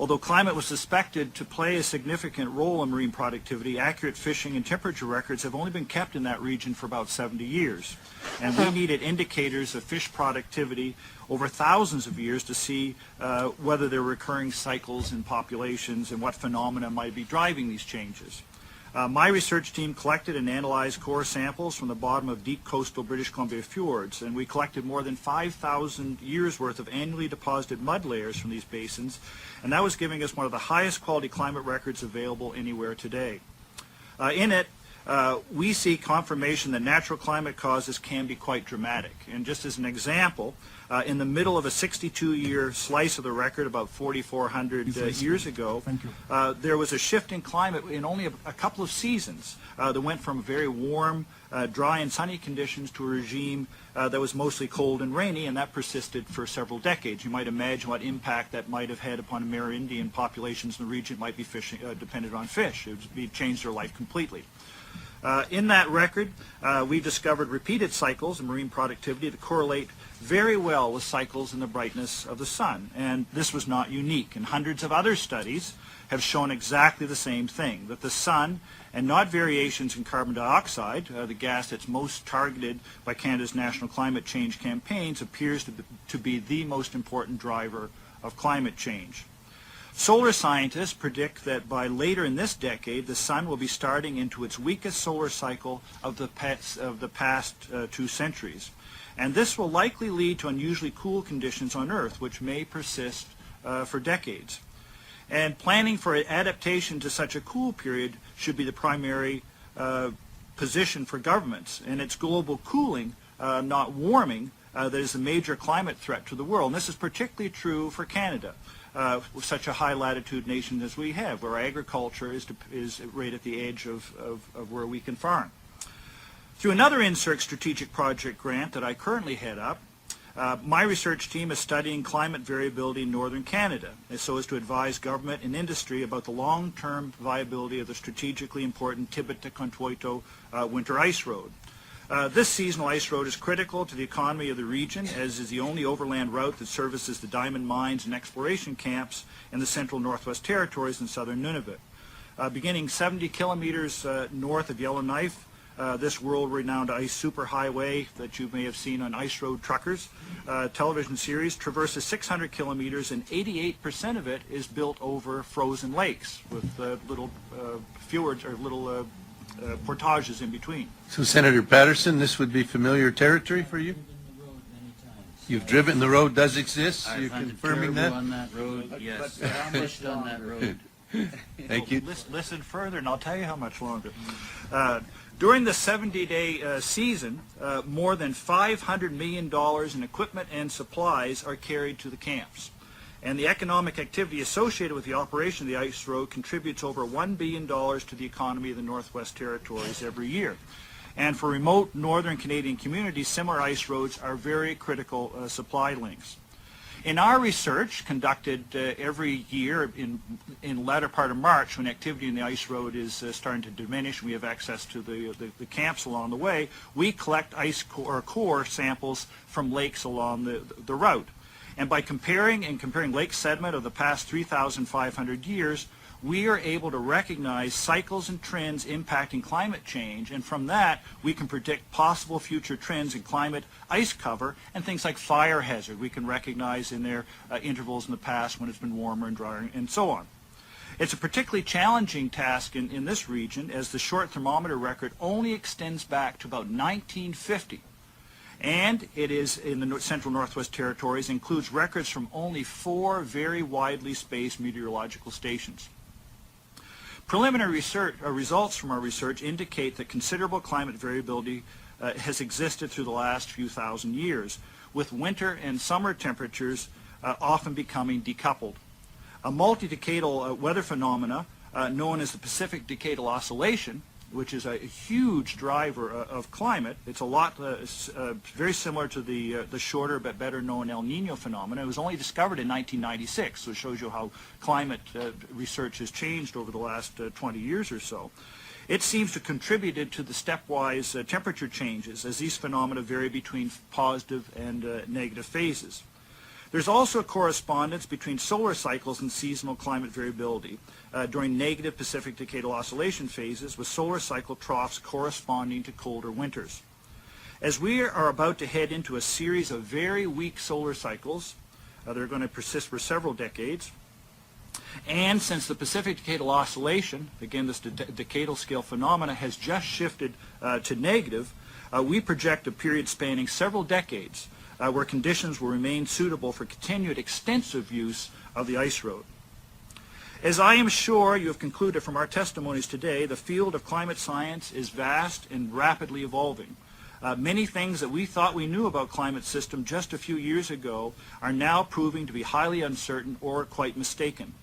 Although climate was suspected to play a significant role in marine productivity, accurate fishing and temperature records have only been kept in that region for about 70 years. And we needed indicators of fish productivity over thousands of years to see whether there were recurring cycles in populations and what phenomena might be driving these changes. My research team collected and analyzed core samples from the bottom of deep coastal British Columbia fjords, and we collected more than 5,000 years worth of annually deposited mud layers from these basins, and that was giving us one of the highest quality climate records available anywhere today. In it, we see confirmation that natural climate causes can be quite dramatic. And just as an example, in the middle of a 62-year slice of the record, about 4,400 years ago, there was a shift in climate in only a couple of seasons that went from very warm, dry and sunny conditions to a regime that was mostly cold and rainy, and that persisted for several decades. You might imagine what impact that might have had upon Amerindian populations in the region. Might be fishing, dependent on fish. It would be changed their life completely. In that record, we've discovered repeated cycles in marine productivity that correlate very well with cycles in the brightness of the sun. And this was not unique. And hundreds of other studies have shown exactly the same thing, that the sun, and not variations in carbon dioxide, the gas that's most targeted by Canada's national climate change campaigns, appears to be the most important driver of climate change. Solar scientists predict that by later in this decade, the sun will be starting into its weakest solar cycle of the past 2 centuries. And this will likely lead to unusually cool conditions on Earth, which may persist for decades. And planning for adaptation to such a cool period should be the primary position for governments. And it's global cooling, not warming, that is a major climate threat to the world. And this is particularly true for Canada. With such a high latitude nation as we have, where agriculture is right at the edge of where we can farm. Through another INSERC strategic project grant that I currently head up, my research team is studying climate variability in northern Canada, so as to advise government and industry about the long-term viability of the strategically important Tibet to Contoito winter ice road. This seasonal ice road is critical to the economy of the region, as is the only overland route that services the diamond mines and exploration camps in the central Northwest Territories and southern Nunavut. Beginning 70 kilometers north of Yellowknife, this world-renowned ice superhighway that you may have seen on Ice Road Truckers television series traverses 600 kilometers, and 88% of it is built over frozen lakes with little fjords or little portages in between. So, Senator Patterson, this would be familiar territory for you? You've driven the road, does exist? You're confirming that? On that road, yes. Fished on that road. Thank you. Listen further, and I'll tell you how much longer. During the 70-day season, more than $500 million in equipment and supplies are carried to the camps. And the economic activity associated with the operation of the ice road contributes over $1 billion to the economy of the Northwest Territories every year. And for remote northern Canadian communities, similar ice roads are very critical supply links. In our research, conducted every year in latter part of March, when activity in the ice road is starting to diminish and we have access to the camps along the way, we collect ice core samples from lakes along the route. And by comparing lake sediment of the past 3,500 years, we are able to recognize cycles and trends impacting climate change, and from that we can predict possible future trends in climate, ice cover, and things like fire hazard. We can recognize in their intervals in the past when it's been warmer and drier, and so on. It's a particularly challenging task in this region, as the short thermometer record only extends back to about 1950. And it is in the central Northwest Territories, includes records from only 4 very widely spaced meteorological stations. Preliminary results from our research indicate that considerable climate variability has existed through the last few thousand years, with winter and summer temperatures often becoming decoupled. A multi-decadal weather phenomena known as the Pacific Decadal Oscillation which is a huge driver of climate. It's a lot, very similar to the shorter but better known El Nino phenomenon. It was only discovered in 1996, so it shows you how climate research has changed over the last 20 years or so. It seems to have contributed to the stepwise temperature changes as these phenomena vary between positive and negative phases. There's also a correspondence between solar cycles and seasonal climate variability during negative Pacific decadal oscillation phases, with solar cycle troughs corresponding to colder winters. As we are about to head into a series of very weak solar cycles that are going to persist for several decades, and since the Pacific decadal oscillation, again this decadal scale phenomena, has just shifted to negative, we project a period spanning several decades where conditions will remain suitable for continued extensive use of the ice road. As I am sure you have concluded from our testimonies today, the field of climate science is vast and rapidly evolving. Many things that we thought we knew about climate system just a few years ago are now proving to be highly uncertain or quite mistaken.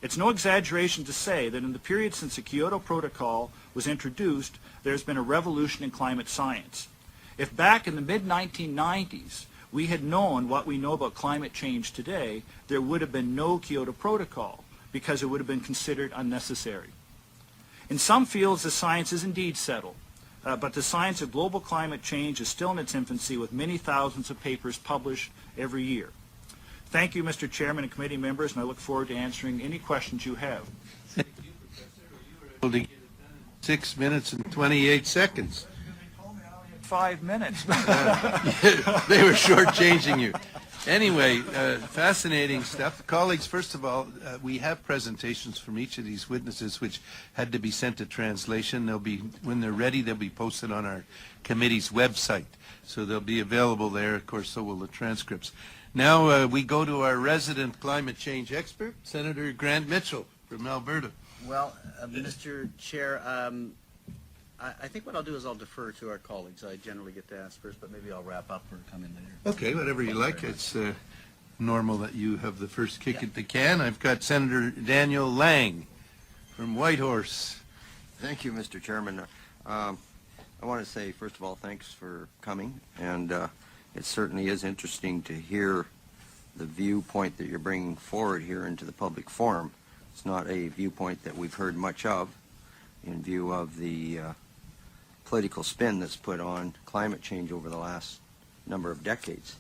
It's no exaggeration to say that in the period since the Kyoto Protocol was introduced, there's been a revolution in climate science. If back in the mid-1990s we had known what we know about climate change today, there would have been no Kyoto Protocol because it would have been considered unnecessary. In some fields, the science is indeed settled, but the science of global climate change is still in its infancy, with many thousands of papers published every year. Thank you, Mr. Chairman and committee members, and I look forward to answering any questions you have. Thank you, Professor. You were able to get it done in 6 minutes and 28 seconds. They told me I only had 5 minutes. They were shortchanging you. Anyway, fascinating stuff. Colleagues, first of all, we have presentations from each of these witnesses which had to be sent to translation. They'll be, when they're ready, they'll be posted on our committee's website. So they'll be available there. Of course, so will the transcripts. Now we go to our resident climate change expert, Senator Grant Mitchell from Alberta. Well, Mr. Chair, I think what I'll do is I'll defer to our colleagues. I generally get to ask first, but maybe I'll wrap up or come in later. Okay, whatever you like. It's normal that you have the first kick at the can. I've got Senator Daniel Lang from Whitehorse. Thank you, Mr. Chairman. I want to say, first of all, thanks for coming, and it certainly is interesting to hear the viewpoint that you're bringing forward here into the public forum. It's not a viewpoint that we've heard much of in view of the political spin that's put on climate change over the last number of decades.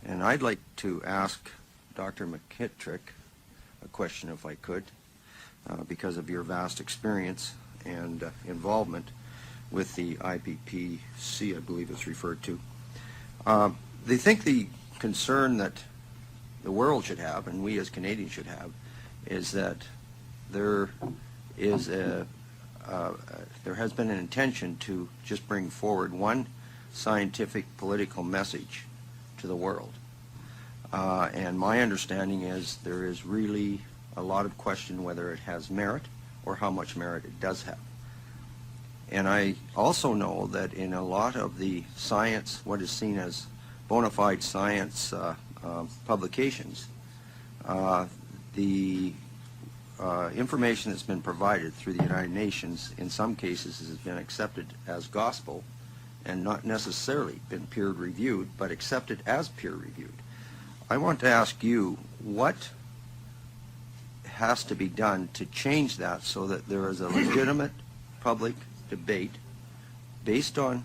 And I'd like to ask Dr. McKitrick a question, if I could, because of your vast experience and involvement with the IPCC, I believe it's referred to. They think the concern that the world should have, and we as Canadians should have, is that there is there has been an intention to just bring forward one scientific political message to the world. And my understanding is there is really a lot of question whether it has merit or how much merit it does have. And I also know that in a lot of the science, what is seen as bona fide science publications, the information that's been provided through the United Nations in some cases has been accepted as gospel and not necessarily been peer-reviewed, but accepted as peer-reviewed. I want to ask you, what has to be done to change that so that there is a legitimate public debate based on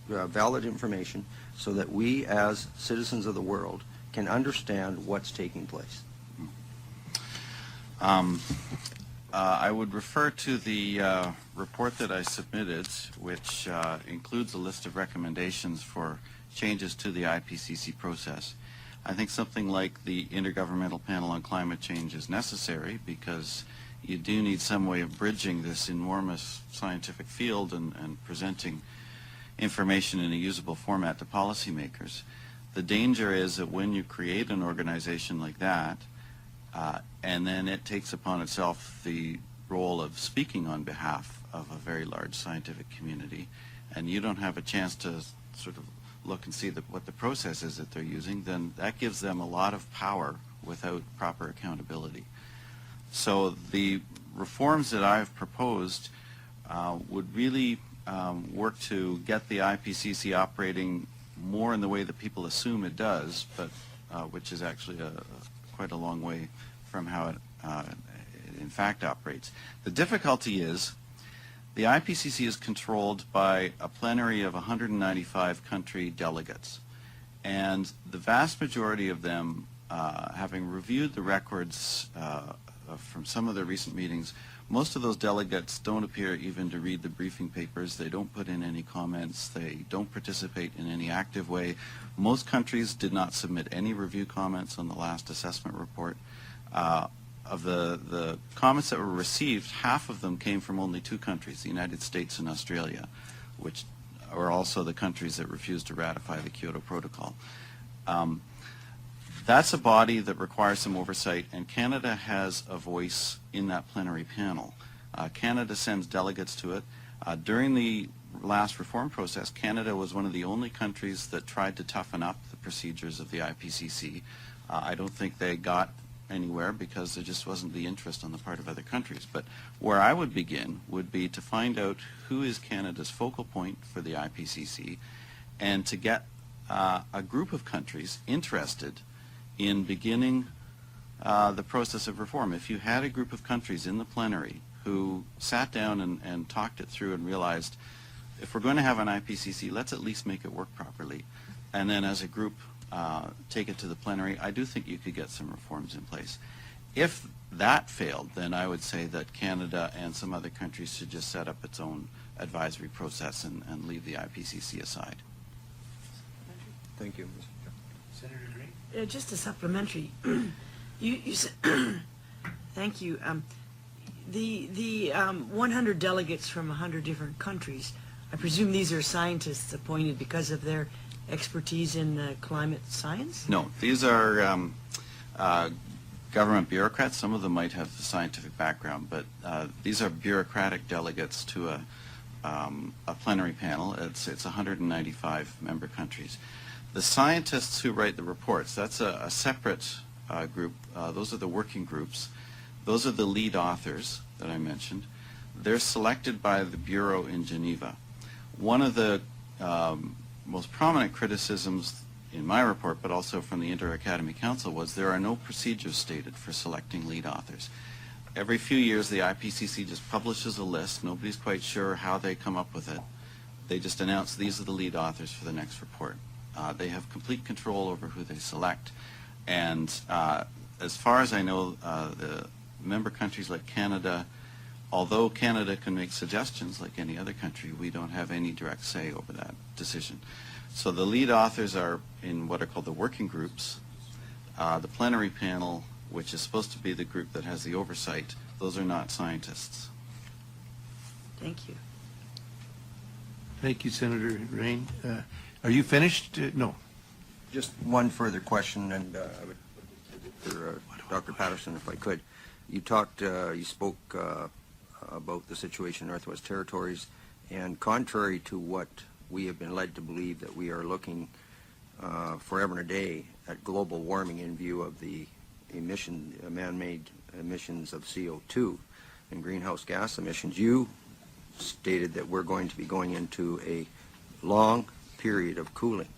valid information so that we as citizens of the world can understand what's taking place? I would refer to the report that I submitted, which includes a list of recommendations for changes to the IPCC process. I think something like the Intergovernmental Panel on Climate Change is necessary because you do need some way of bridging this enormous scientific field and presenting information in a usable format to policymakers. The danger is that when you create an organization like that, and then it takes upon itself the role of speaking on behalf of a very large scientific community, and you don't have a chance to sort of look and see what the process is that they're using, then that gives them a lot of power without proper accountability. So the reforms that I've proposed would really work to get the IPCC operating more in the way that people assume it does, but which is actually quite a long way from how it in fact operates. The difficulty is the IPCC is controlled by a plenary of 195 country delegates, and the vast majority of them, having reviewed the records from some of the recent meetings, most of those delegates don't appear even to read the briefing papers. They don't put in any comments. They don't participate in any active way. Most countries did not submit any review comments on the last assessment report. Of the comments that were received, half of them came from only two countries, the United States and Australia, which are also the countries that refused to ratify the Kyoto Protocol. That's a body that requires some oversight, and Canada has a voice in that plenary panel. Canada sends delegates to it. During the last reform process, Canada was one of the only countries that tried to toughen up the procedures of the IPCC. I don't think they got anywhere because there just wasn't the interest on the part of other countries. But where I would begin would be to find out who is Canada's focal point for the IPCC, and to get a group of countries interested in beginning the process of reform. If you had a group of countries in the plenary who sat down and talked it through and realized, if we're going to have an IPCC, let's at least make it work properly, and then as a group take it to the plenary, I do think you could get some reforms in place. If that failed, then I would say that Canada and some other countries should just set up its own advisory process and leave the IPCC aside. Thank you. Senator Green? Just a supplementary. You said, thank you. The 100 delegates from 100 different countries, I presume these are scientists appointed because of their expertise in climate science? No, these are government bureaucrats. Some of them might have the scientific background, but these are bureaucratic delegates to a plenary panel. It's 195 member countries. The scientists who write the reports, that's a separate group. Those are the working groups. Those are the lead authors that I mentioned. They're selected by the Bureau in Geneva. One of the most prominent criticisms in my report, but also from the Inter-Academy Council, was there are no procedures stated for selecting lead authors. Every few years the IPCC just publishes a list. Nobody's quite sure how they come up with it. They just announce these are the lead authors for the next report. They have complete control over who they select, and as far as I know, the member countries like Canada, although Canada can make suggestions like any other country, we don't have any direct say over that decision. So the lead authors are in what are called the working groups. The plenary panel, which is supposed to be the group that has the oversight, those are not scientists. Thank you. Thank you, Senator Rain. Are you finished? No. Just one further question, and I would for Dr. Patterson, if I could. You spoke about the situation in Northwest Territories, and contrary to what we have been led to believe, that we are looking forever and a day at global warming in view of the man-made emissions of CO2 and greenhouse gas emissions. You stated that we're going to be going into a long period of cooling,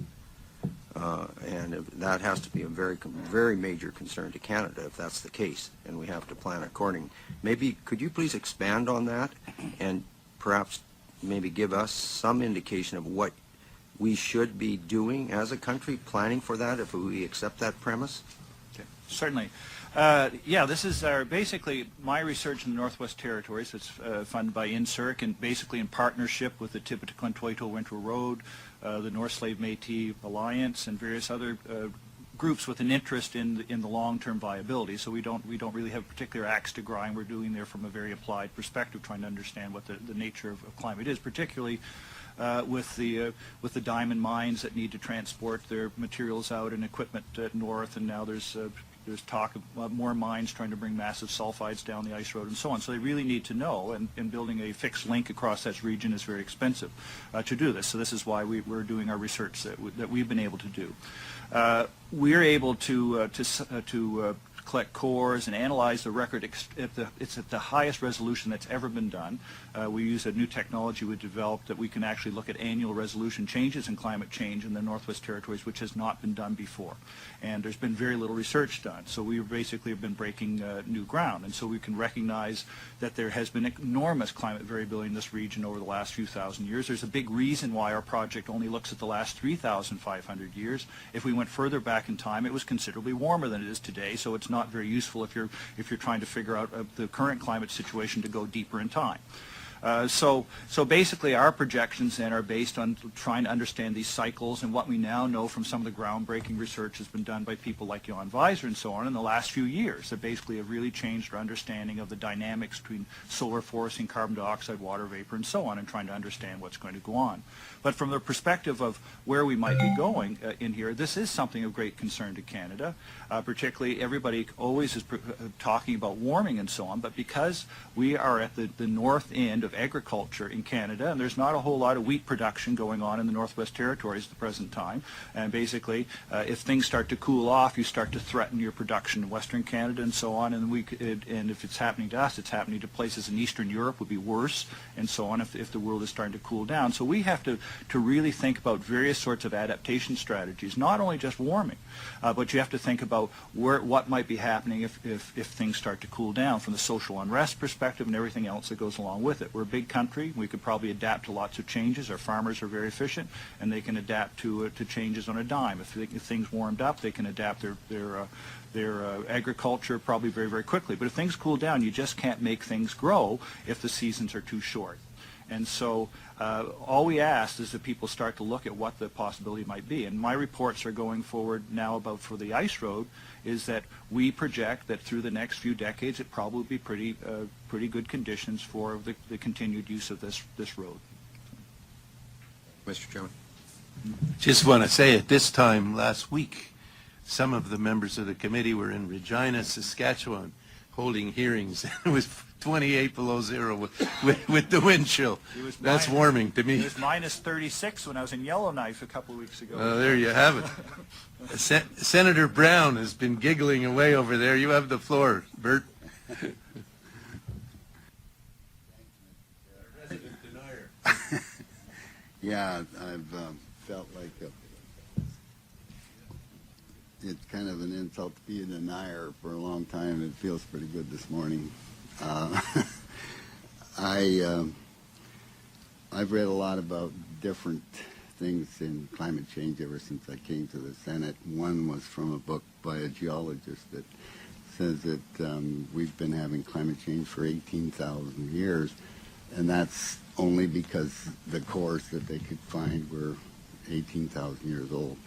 and that has to be a very major concern to Canada if that's the case, and we have to plan according. Maybe could you please expand on that, and perhaps maybe give us some indication of what we should be doing as a country, planning for that, if we accept that premise? Okay. Certainly. Yeah, this is basically my research in the Northwest Territories. It's funded by INSERC and basically in partnership with the Tippecanoe-Winter Road, the North Slave Métis Alliance, and various other groups with an interest in the long-term viability. So we don't really have a particular axe to grind. We're doing there from a very applied perspective, trying to understand what the nature of climate is, particularly with the diamond mines that need to transport their materials out and equipment north, and now there's talk of more mines trying to bring massive sulfides down the ice road and so on. So they really need to know, and building a fixed link across that region is very expensive to do this. So this is why we're doing our research that we've been able to do. We're able to collect cores and analyze the record. It's at the highest resolution that's ever been done. We use a new technology we developed that we can actually look at annual resolution changes in climate change in the Northwest Territories, which has not been done before. And there's been very little research done. So we basically have been breaking new ground. And so we can recognize that there has been enormous climate variability in this region over the last few thousand years. There's a big reason why our project only looks at the last 3,500 years. If we went further back in time, it was considerably warmer than it is today. So it's not very useful if you're trying to figure out the current climate situation to go deeper in time. So basically our projections then are based on trying to understand these cycles, and what we now know from some of the groundbreaking research has been done by people like Jan Veizer and so on in the last few years that basically have really changed our understanding of the dynamics between solar forcing, carbon dioxide, water vapor, and so on, and trying to understand what's going to go on. But from the perspective of where we might be going in here, this is something of great concern to Canada. Particularly, everybody always is talking about warming and so on, but because we are at the north end of agriculture in Canada, and there's not a whole lot of wheat production going on in the Northwest Territories at the present time, and basically, if things start to cool off, you start to threaten your production in Western Canada and so on, and and if it's happening to us, it's happening to places in Eastern Europe, would be worse, and so on if the world is starting to cool down. So we have to really think about various sorts of adaptation strategies, not only just warming, but you have to think about what might be happening if things start to cool down from the social unrest perspective and everything else that goes along with it. We're a big country. We could probably adapt to lots of changes. Our farmers are very efficient, and they can adapt to changes on a dime. If things warmed up, they can adapt their agriculture probably very, very quickly. But if things cool down, you just can't make things grow if the seasons are too short. And so all we ask is that people start to look at what the possibility might be. And my reports are going forward now about for the ice road is that we project that through the next few decades it probably be pretty good conditions for the continued use of this road. Mr. Chairman. Just want to say at this time last week, some of the members of the committee were in Regina, Saskatchewan, holding hearings. It was 28 below zero with the wind chill. That's warming to me. It was minus 36 when I was in Yellowknife a couple of weeks ago. There you have it. Senator Brown has been giggling away over there. You have the floor, Bert. Yeah, I've felt like it's kind of an insult to be a denier for a long time. It feels pretty good this morning. I've read a lot about different things in climate change ever since I came to the Senate. One was from a book by a geologist that says that we've been having climate change for 18,000 years, and that's only because the cores that they could find were 18,000 years old.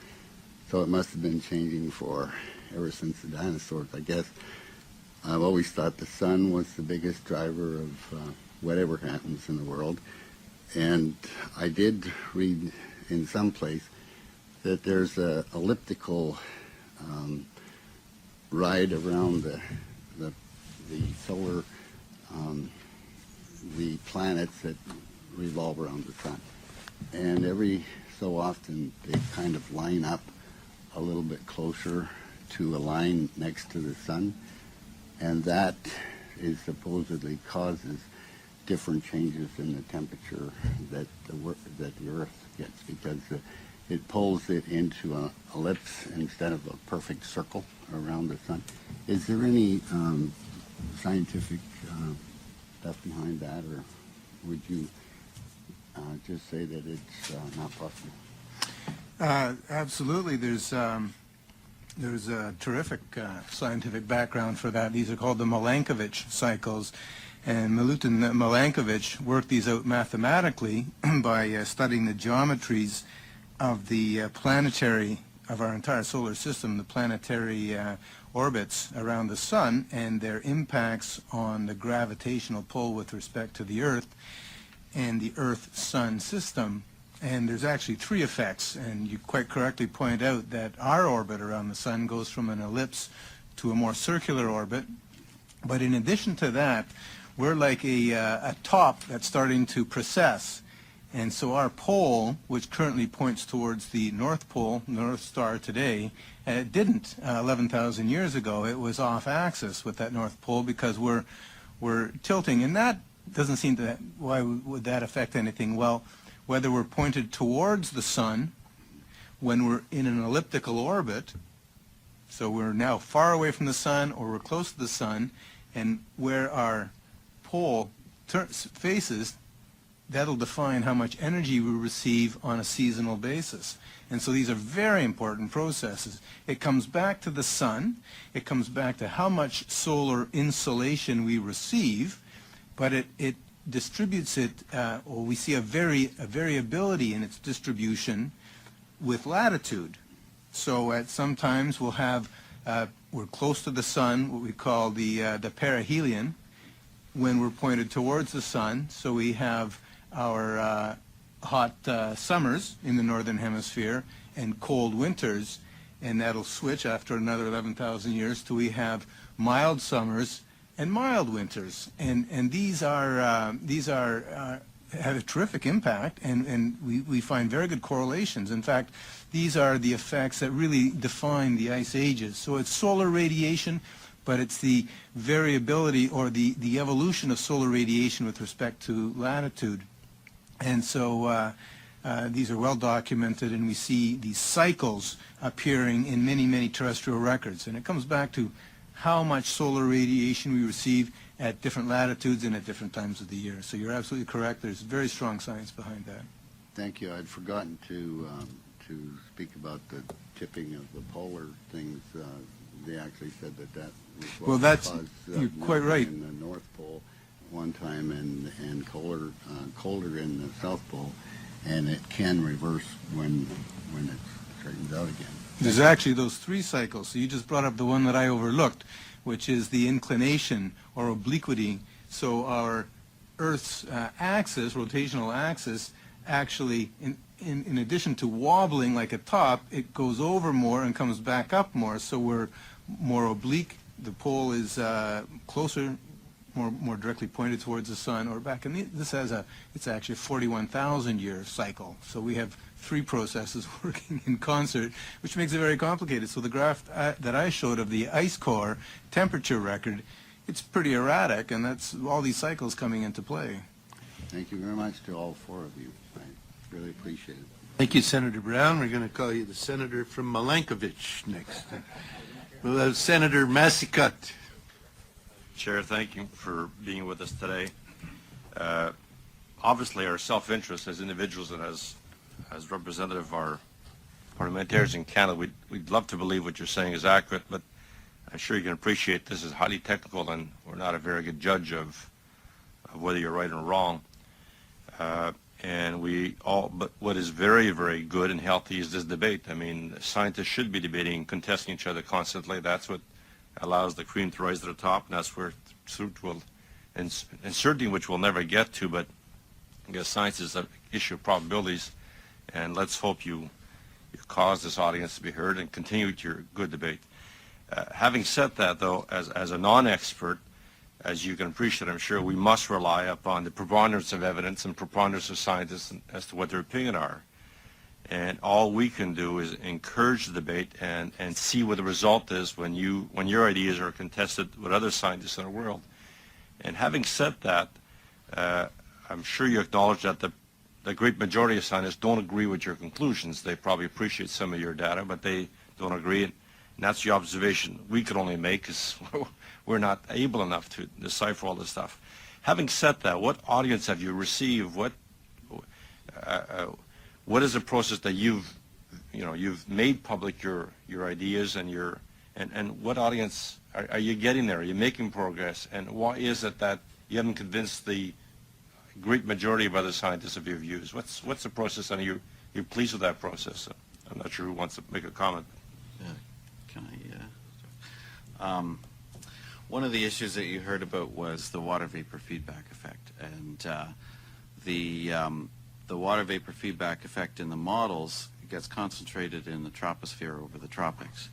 So it must have been changing for ever since the dinosaurs, I guess. I've always thought the sun was the biggest driver of whatever happens in the world. And I did read in some place that there's a elliptical ride around the solar, the planets that revolve around the sun. And every so often they kind of line up a little bit closer to a line next to the sun, and that is supposedly causes different changes in the temperature that the Earth gets, because it pulls it into an ellipse instead of a perfect circle around the sun. Is there any scientific stuff behind that, or would you just say that it's not possible? Absolutely. There's a terrific scientific background for that. These are called the Milankovitch cycles. And Milankovitch worked these out mathematically by studying the geometries of the of our entire solar system, the planetary orbits around the sun, and their impacts on the gravitational pull with respect to the Earth and the Earth-Sun system. And there's actually three effects, and you quite correctly point out that our orbit around the sun goes from an ellipse to a more circular orbit. But in addition to that, we're like a top that's starting to precess. And so our pole, which currently points towards the North Pole, North Star today, it didn't 11,000 years ago. It was off axis with that North Pole because we're tilting, and that doesn't seem to, why would that affect anything? Well, whether we're pointed towards the sun when we're in an elliptical orbit, so we're now far away from the sun or we're close to the sun, and where our pole faces, that'll define how much energy we receive on a seasonal basis. And so these are very important processes. It comes back to the sun, it comes back to how much solar insolation we receive, but it distributes it, or we see a variability in its distribution with latitude. So at some times we'll have, we're close to the sun, what we call the perihelion, when we're pointed towards the sun, so we have our hot summers in the northern hemisphere and cold winters, and that'll switch after another 11,000 years till we have mild summers and mild winters, and these have a terrific impact, and we find very good correlations. In fact, these are the effects that really define the ice ages. So it's solar radiation, but it's the variability or the evolution of solar radiation with respect to latitude. And so these are well documented, and we see these cycles appearing in many, many terrestrial records. And it comes back to how much solar radiation we receive at different latitudes and at different times of the year. So you're absolutely correct. There's very strong science behind that. Thank you. I'd forgotten to speak about the tipping of the polar things. They actually said that was what Well, that's, caused you're quite right. in the North Pole one time and colder in the South Pole, and it can reverse when it straightens out again. There's actually those three cycles. So you just brought up the one that I overlooked, which is the inclination or obliquity. So our Earth's axis, rotational axis, actually, in addition to wobbling like a top, it goes over more and comes back up more. So we're more oblique. The pole is closer, more directly pointed towards the sun, or back in this has it's actually a 41,000 year cycle. So we have three processes working in concert, which makes it very complicated. So the graph that I showed of the ice core temperature record, it's pretty erratic, and that's all these cycles coming into play. Thank you very much to all four of you. I really appreciate it. Thank you, Senator Brown. We're going to call you the senator from Milankovitch next. We'll have Senator McKitrick. Chair, thank you for being with us today. Obviously, our self-interest as individuals and as representative of our parliamentarians in Canada, we'd love to believe what you're saying is accurate, but I'm sure you can appreciate this is highly technical, and we're not a very good judge of whether you're right or wrong. But what is very, very good and healthy is this debate. I mean, scientists should be debating, contesting each other constantly. That's what allows the cream to rise to the top, and that's where truth will, and certainty which we'll never get to, but I guess science is an issue of probabilities, and let's hope you cause this audience to be heard and continue with your good debate. Having said that, though, as a non-expert, as you can appreciate, I'm sure, we must rely upon the preponderance of evidence and preponderance of scientists as to what their opinion are. And all we can do is encourage the debate and see what the result is when your ideas are contested with other scientists in the world. And having said that, I'm sure you acknowledge that the great majority of scientists don't agree with your conclusions. They probably appreciate some of your data, but they don't agree. And that's the observation we could only make, because we're not able enough to decipher all this stuff. Having said that, what audience have you received? What is the process that you've made public your ideas and what audience are you getting there? Are you making progress? And why is it that you haven't convinced the great majority of other scientists of your views? What's the process, and you're pleased with that process? I'm not sure who wants to make a comment. Can I? One of the issues that you heard about was the water vapor feedback effect, and the water vapor feedback effect in the models gets concentrated in the troposphere over the tropics,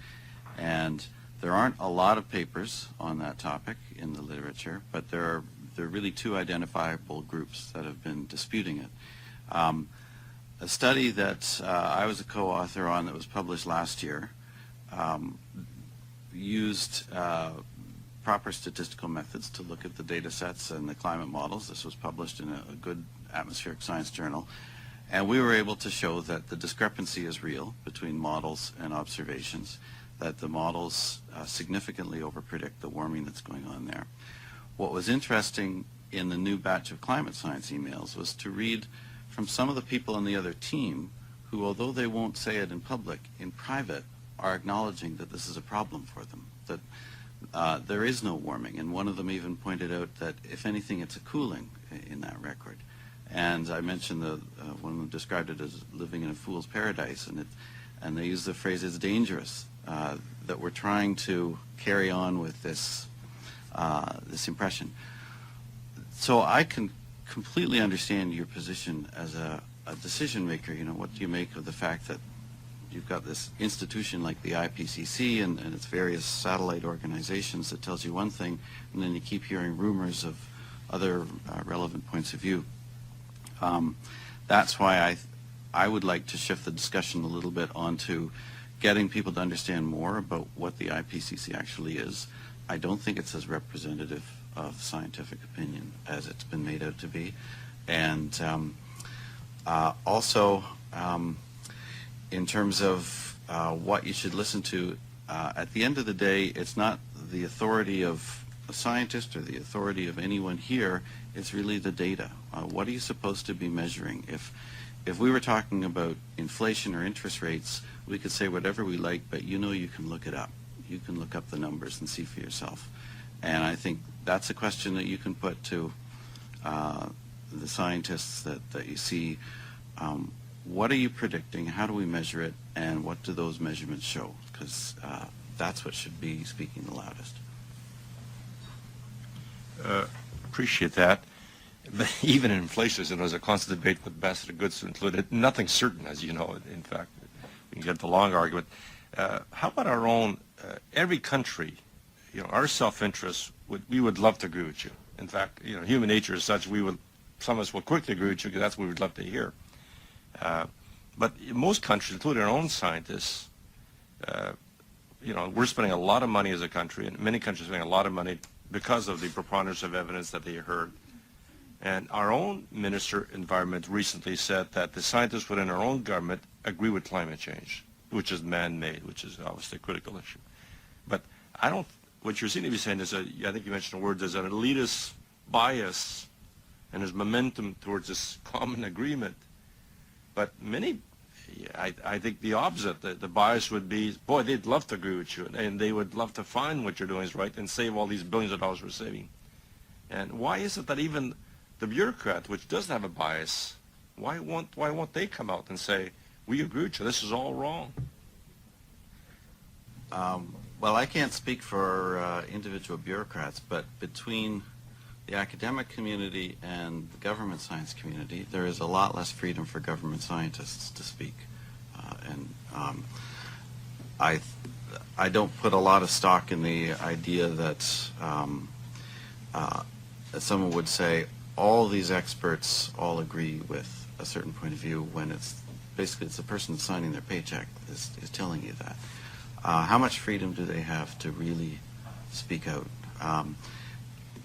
and there aren't a lot of papers on that topic in the literature, but there are really two identifiable groups that have been disputing it. A study that I was a co-author on that was published last year used proper statistical methods to look at the data sets and the climate models. This was published in a good atmospheric science journal. And we were able to show that the discrepancy is real between models and observations, that the models significantly overpredict the warming that's going on there. What was interesting in the new batch of climate science emails was to read from some of the people on the other team who, although they won't say it in public, in private are acknowledging that this is a problem for them, that there is no warming. And one of them even pointed out that, if anything, it's a cooling in that record. And I mentioned one of them described it as living in a fool's paradise, and they use the phrase, it's dangerous, that we're trying to carry on with this impression. So I can completely understand your position as a decision maker. You know, what do you make of the fact that you've got this institution like the IPCC and its various satellite organizations that tells you one thing, and then you keep hearing rumors of other relevant points of view. That's why I would like to shift the discussion a little bit onto getting people to understand more about what the IPCC actually is. I don't think it's as representative of scientific opinion as it's been made out to be. And also, in terms of what you should listen to, at the end of the day, it's not the authority of a scientist or the authority of anyone here. It's really the data. What are you supposed to be measuring? If we were talking about inflation or interest rates, we could say whatever we like, but you know you can look it up. You can look up the numbers and see for yourself. And I think that's a question that you can put to the scientists that you see. What are you predicting? How do we measure it? And what do those measurements show? Because that's what should be speaking the loudest. Appreciate that. But even in inflation, there's a constant debate with basket of goods included. Nothing's certain, as you know. In fact, we can get the long argument. How about our own, every country, you know, our self-interest, we would love to agree with you. In fact, you know, human nature is such, some of us will quickly agree with you because that's what we'd love to hear. But most countries, including our own scientists, you know, we're spending a lot of money as a country, and many countries are spending a lot of money because of the preponderance of evidence that they heard. And our own Minister of Environment recently said that the scientists within our own government agree with climate change, which is man-made, which is obviously a critical issue. But what you seem to be saying is, I think you mentioned the word, there's an elitist bias and there's momentum towards this common agreement. But I think the opposite, the bias would be, boy, they'd love to agree with you, and they would love to find what you're doing is right and save all these billions of dollars we're saving. And why is it that even the bureaucrat, which doesn't have a bias, why won't they come out and say, we agree with you, this is all wrong? Well, I can't speak for individual bureaucrats, but between the academic community and the government science community, there is a lot less freedom for government scientists to speak. I don't put a lot of stock in the idea that someone would say all these experts all agree with a certain point of view when it's the person signing their paycheck is telling you that. How much freedom do they have to really speak out?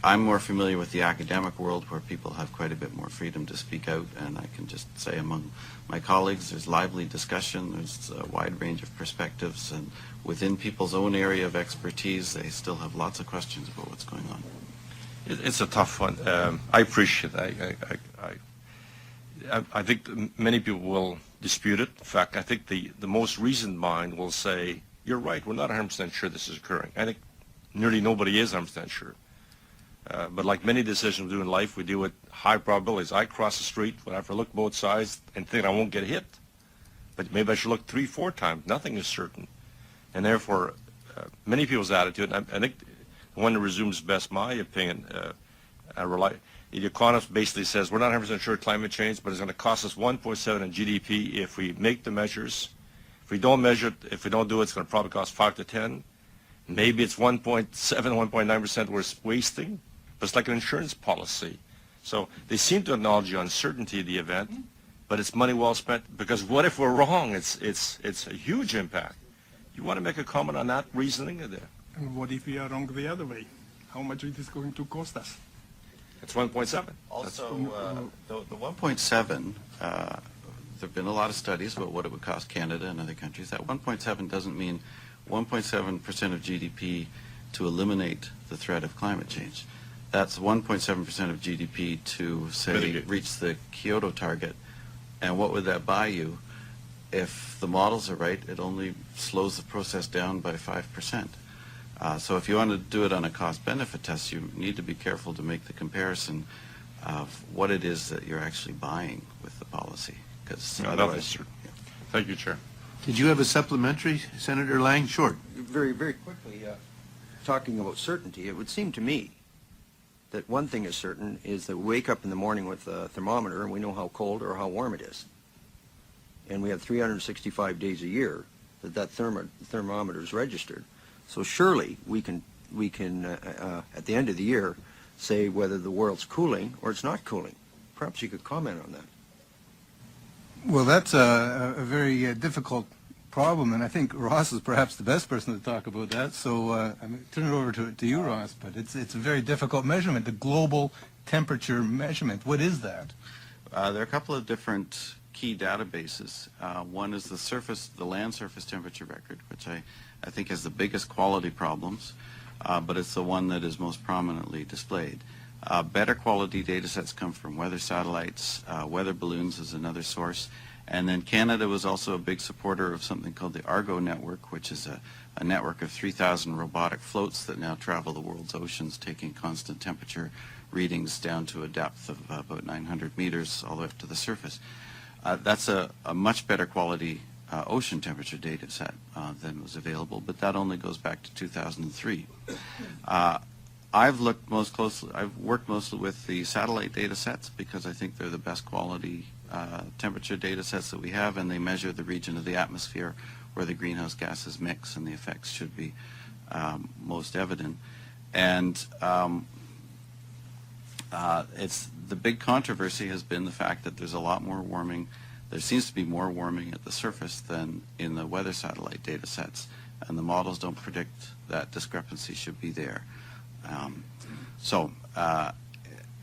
I'm more familiar with the academic world where people have quite a bit more freedom to speak out, and I can just say among my colleagues there's lively discussion, there's a wide range of perspectives, and within people's own area of expertise they still have lots of questions about what's going on. It's a tough one. I appreciate it. I think many people will dispute it. In fact, I think the most reasoned mind will say, you're right, we're not 100% sure this is occurring. I think nearly nobody is 100% sure. But like many decisions we do in life, we deal with high probabilities. I cross the street, when I have to look both sides and think I won't get hit. But maybe I should look 3-4 times. Nothing is certain. And therefore, many people's attitude, and I think the one that resumes best my opinion, the economist basically says we're not 100% sure climate change, but it's going to cost us 1.7 in GDP if we make the measures. If we don't measure it, if we don't do it, it's going to probably cost 5 to 10. Maybe it's 1.7, 1.9% we're wasting, but it's like an insurance policy. So they seem to acknowledge the uncertainty of the event, but it's money well spent, because what if we're wrong? It's a huge impact. You want to make a comment on that reasoning there? And what if we are wrong the other way? How much it is going to cost us? It's 1.7. Also, the 1.7, there have been a lot of studies about what it would cost Canada and other countries. That 1.7 doesn't mean 1.7% of GDP to eliminate the threat of climate change. That's 1.7% of GDP to, say, Mitigate. reach the Kyoto target. And what would that buy you? If the models are right, it only slows the process down by 5%. So if you want to do it on a cost-benefit test, you need to be careful to make the comparison of what it is that you're actually buying with the policy. Because Yeah, that otherwise, is true. Thank you, Chair. Did you have a supplementary, Senator Lang? Short. Very, very quickly, talking about certainty, it would seem to me that one thing is certain is that we wake up in the morning with a thermometer and we know how cold or how warm it is. And we have 365 days a year that thermometer is registered. So surely we can at the end of the year say whether the world's cooling or it's not cooling. Perhaps you could comment on that. Well, that's a very difficult problem, and I think Ross is perhaps the best person to talk about that. So I'm turn it over to you, Ross. But it's a very difficult measurement, the global temperature measurement. What is that? there are a couple of different key databases. One is the land surface temperature record, which I think has the biggest quality problems, but it's the one that is most prominently displayed. Better quality data sets come from weather satellites. Weather balloons is another source. And then Canada was also a big supporter of something called the Argo network, which is a network of 3,000 robotic floats that now travel the world's oceans, taking constant temperature readings down to a depth of about 900 meters all the way up to the surface. That's a much better quality ocean temperature data set than was available, but that only goes back to 2003. I've worked mostly with the satellite data sets because I think they're the best quality temperature data sets that we have, and they measure the region of the atmosphere where the greenhouse gases mix and the effects should be most evident. And it's the big controversy has been the fact that there's a lot more warming. There seems to be more warming at the surface than in the weather satellite data sets, and the models don't predict that discrepancy should be there.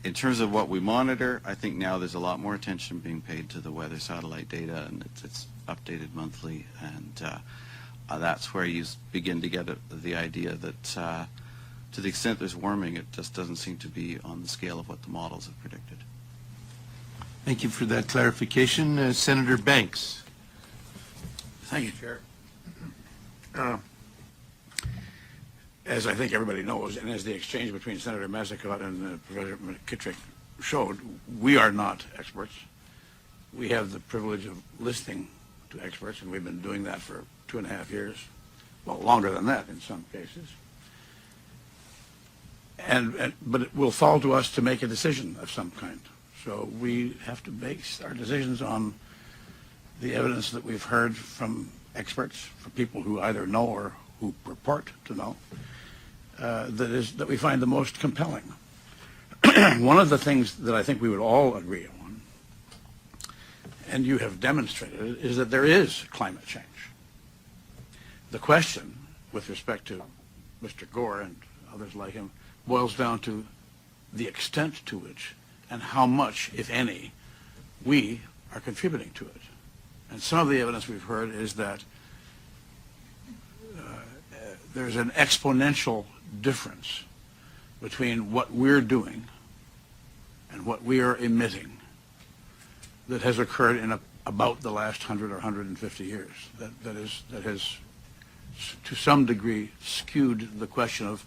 In terms of what we monitor, I think now there's a lot more attention being paid to the weather satellite data, and it's updated monthly, and that's where you begin to get the idea that to the extent there's warming, it just doesn't seem to be on the scale of what the models have predicted. Thank you for that clarification. Senator Banks. Thank you, Chair. As I think everybody knows, and as the exchange between Senator Massicotte and Professor McKitrick showed, we are not experts. We have the privilege of listening to experts, and we've been doing that for 2.5 years, well, longer than that in some cases. But it will fall to us to make a decision of some kind. So we have to base our decisions on the evidence that we've heard from experts, from people who either know or who purport to know, that we find the most compelling. One of the things that I think we would all agree on, and you have demonstrated it, is that there is climate change. The question, with respect to Mr. Gore and others like him, boils down to the extent to which and how much, if any, we are contributing to it. And some of the evidence we've heard is that there's an exponential difference between what we're doing and what we are emitting that has occurred in about the last 100 or 150 years. That has, to some degree, skewed the question of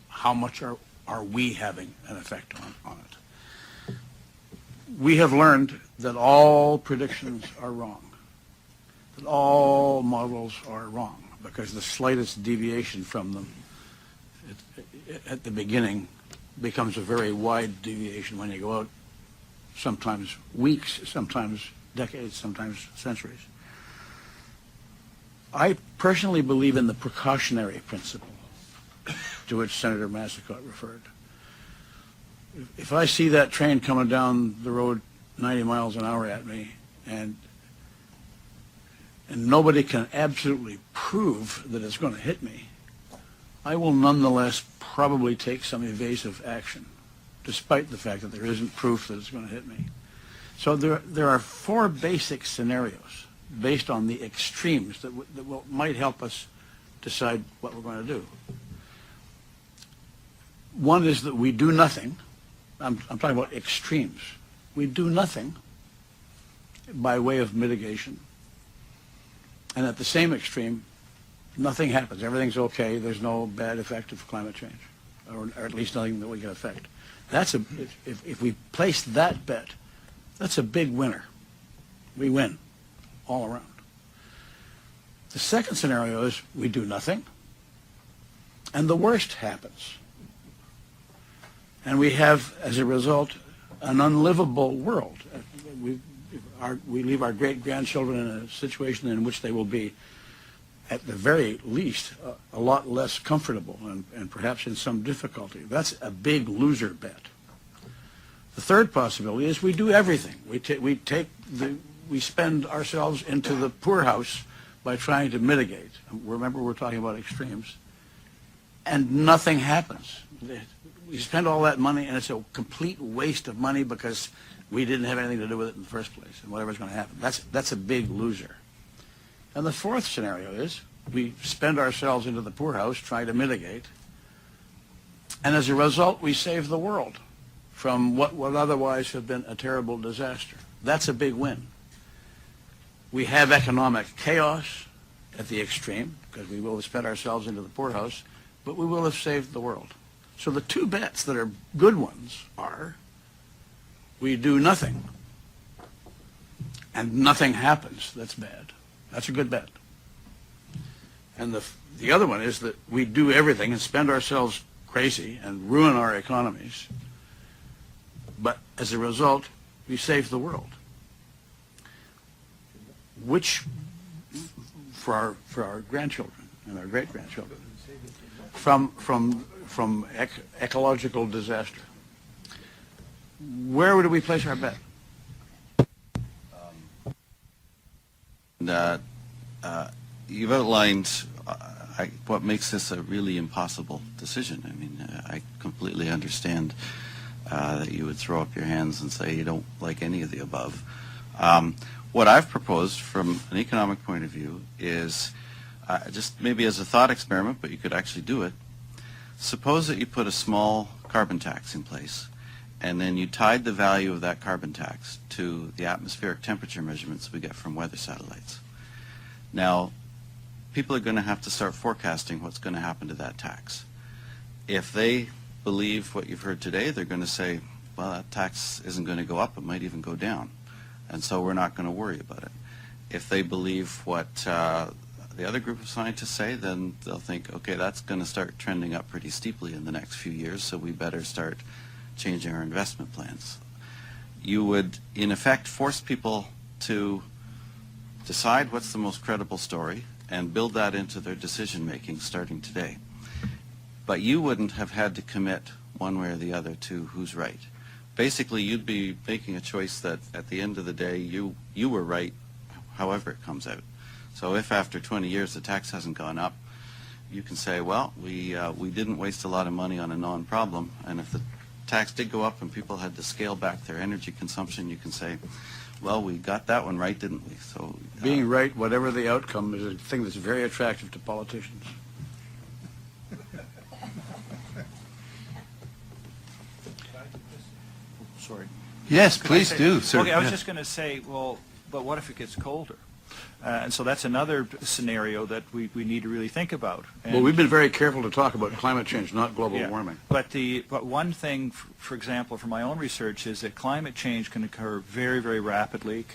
how much are we having an effect on it. We have learned that all predictions are wrong, that all models are wrong, because the slightest deviation from them at the beginning becomes a very wide deviation when you go out sometimes weeks, sometimes decades, sometimes centuries. I personally believe in the precautionary principle to which Senator Massicotte referred. If I see that train coming down the road 90 miles an hour at me and nobody can absolutely prove that it's going to hit me, I will nonetheless probably take some evasive action, despite the fact that there isn't proof that it's going to hit me. So there are four basic scenarios based on the extremes that might help us decide what we're going to do. One is that we do nothing. I'm talking about extremes. We do nothing by way of mitigation. And at the same extreme, nothing happens. Everything's okay. There's no bad effect of climate change, or at least nothing that we can affect. If we place that bet, that's a big winner. We win all around. The second scenario is we do nothing, and the worst happens. And we have, as a result, an unlivable world. We leave our great-grandchildren in a situation in which they will be, at the very least, a lot less comfortable and perhaps in some difficulty. That's a big loser bet. The third possibility is we do everything. We spend ourselves into the poorhouse by trying to mitigate. Remember, we're talking about extremes. And nothing happens. We spend all that money, and it's a complete waste of money because we didn't have anything to do with it in the first place, and whatever's going to happen. That's a big loser. And the fourth scenario is we spend ourselves into the poorhouse trying to mitigate, and as a result, we save the world from what would otherwise have been a terrible disaster. That's a big win. We have economic chaos at the extreme, because we will have spent ourselves into the poorhouse, but we will have saved the world. So the two bets that are good ones are we do nothing, and nothing happens. That's bad. That's a good bet. And the other one is that we do everything and spend ourselves crazy and ruin our economies, but as a result, we save the world. Which, for our grandchildren and our great-grandchildren, from ecological disaster, where would we place our bet? You've outlined what makes this a really impossible decision. I mean, I completely understand that you would throw up your hands and say you don't like any of the above. What I've proposed from an economic point of view is just maybe as a thought experiment, but you could actually do it. Suppose that you put a small carbon tax in place, and then you tied the value of that carbon tax to the atmospheric temperature measurements we get from weather satellites. Now, people are going to have to start forecasting what's going to happen to that tax. If they believe what you've heard today, they're going to say, well, that tax isn't going to go up, it might even go down, and so we're not going to worry about it. If they believe what the other group of scientists say, then they'll think, okay, that's going to start trending up pretty steeply in the next few years, so we better start changing our investment plans. You would, in effect, force people to decide what's the most credible story and build that into their decision-making starting today. But you wouldn't have had to commit one way or the other to who's right. Basically, you'd be making a choice that at the end of the day, you were right however it comes out. So if after 20 years the tax hasn't gone up, you can say, well, we didn't waste a lot of money on a non-problem, and if the tax did go up and people had to scale back their energy consumption, you can say, well, we got that one right, didn't we? So being right, whatever the outcome, is a thing that's very attractive to politicians. Sorry. Yes, please do, sir. Okay, I was Yeah. just going to say, well, but what if it gets colder? And so that's another scenario that we need to really think about. Well, we've been very careful to talk about climate change, not global Yeah. warming. But one thing, for example, from my own research, is that climate change can occur very, very rapidly.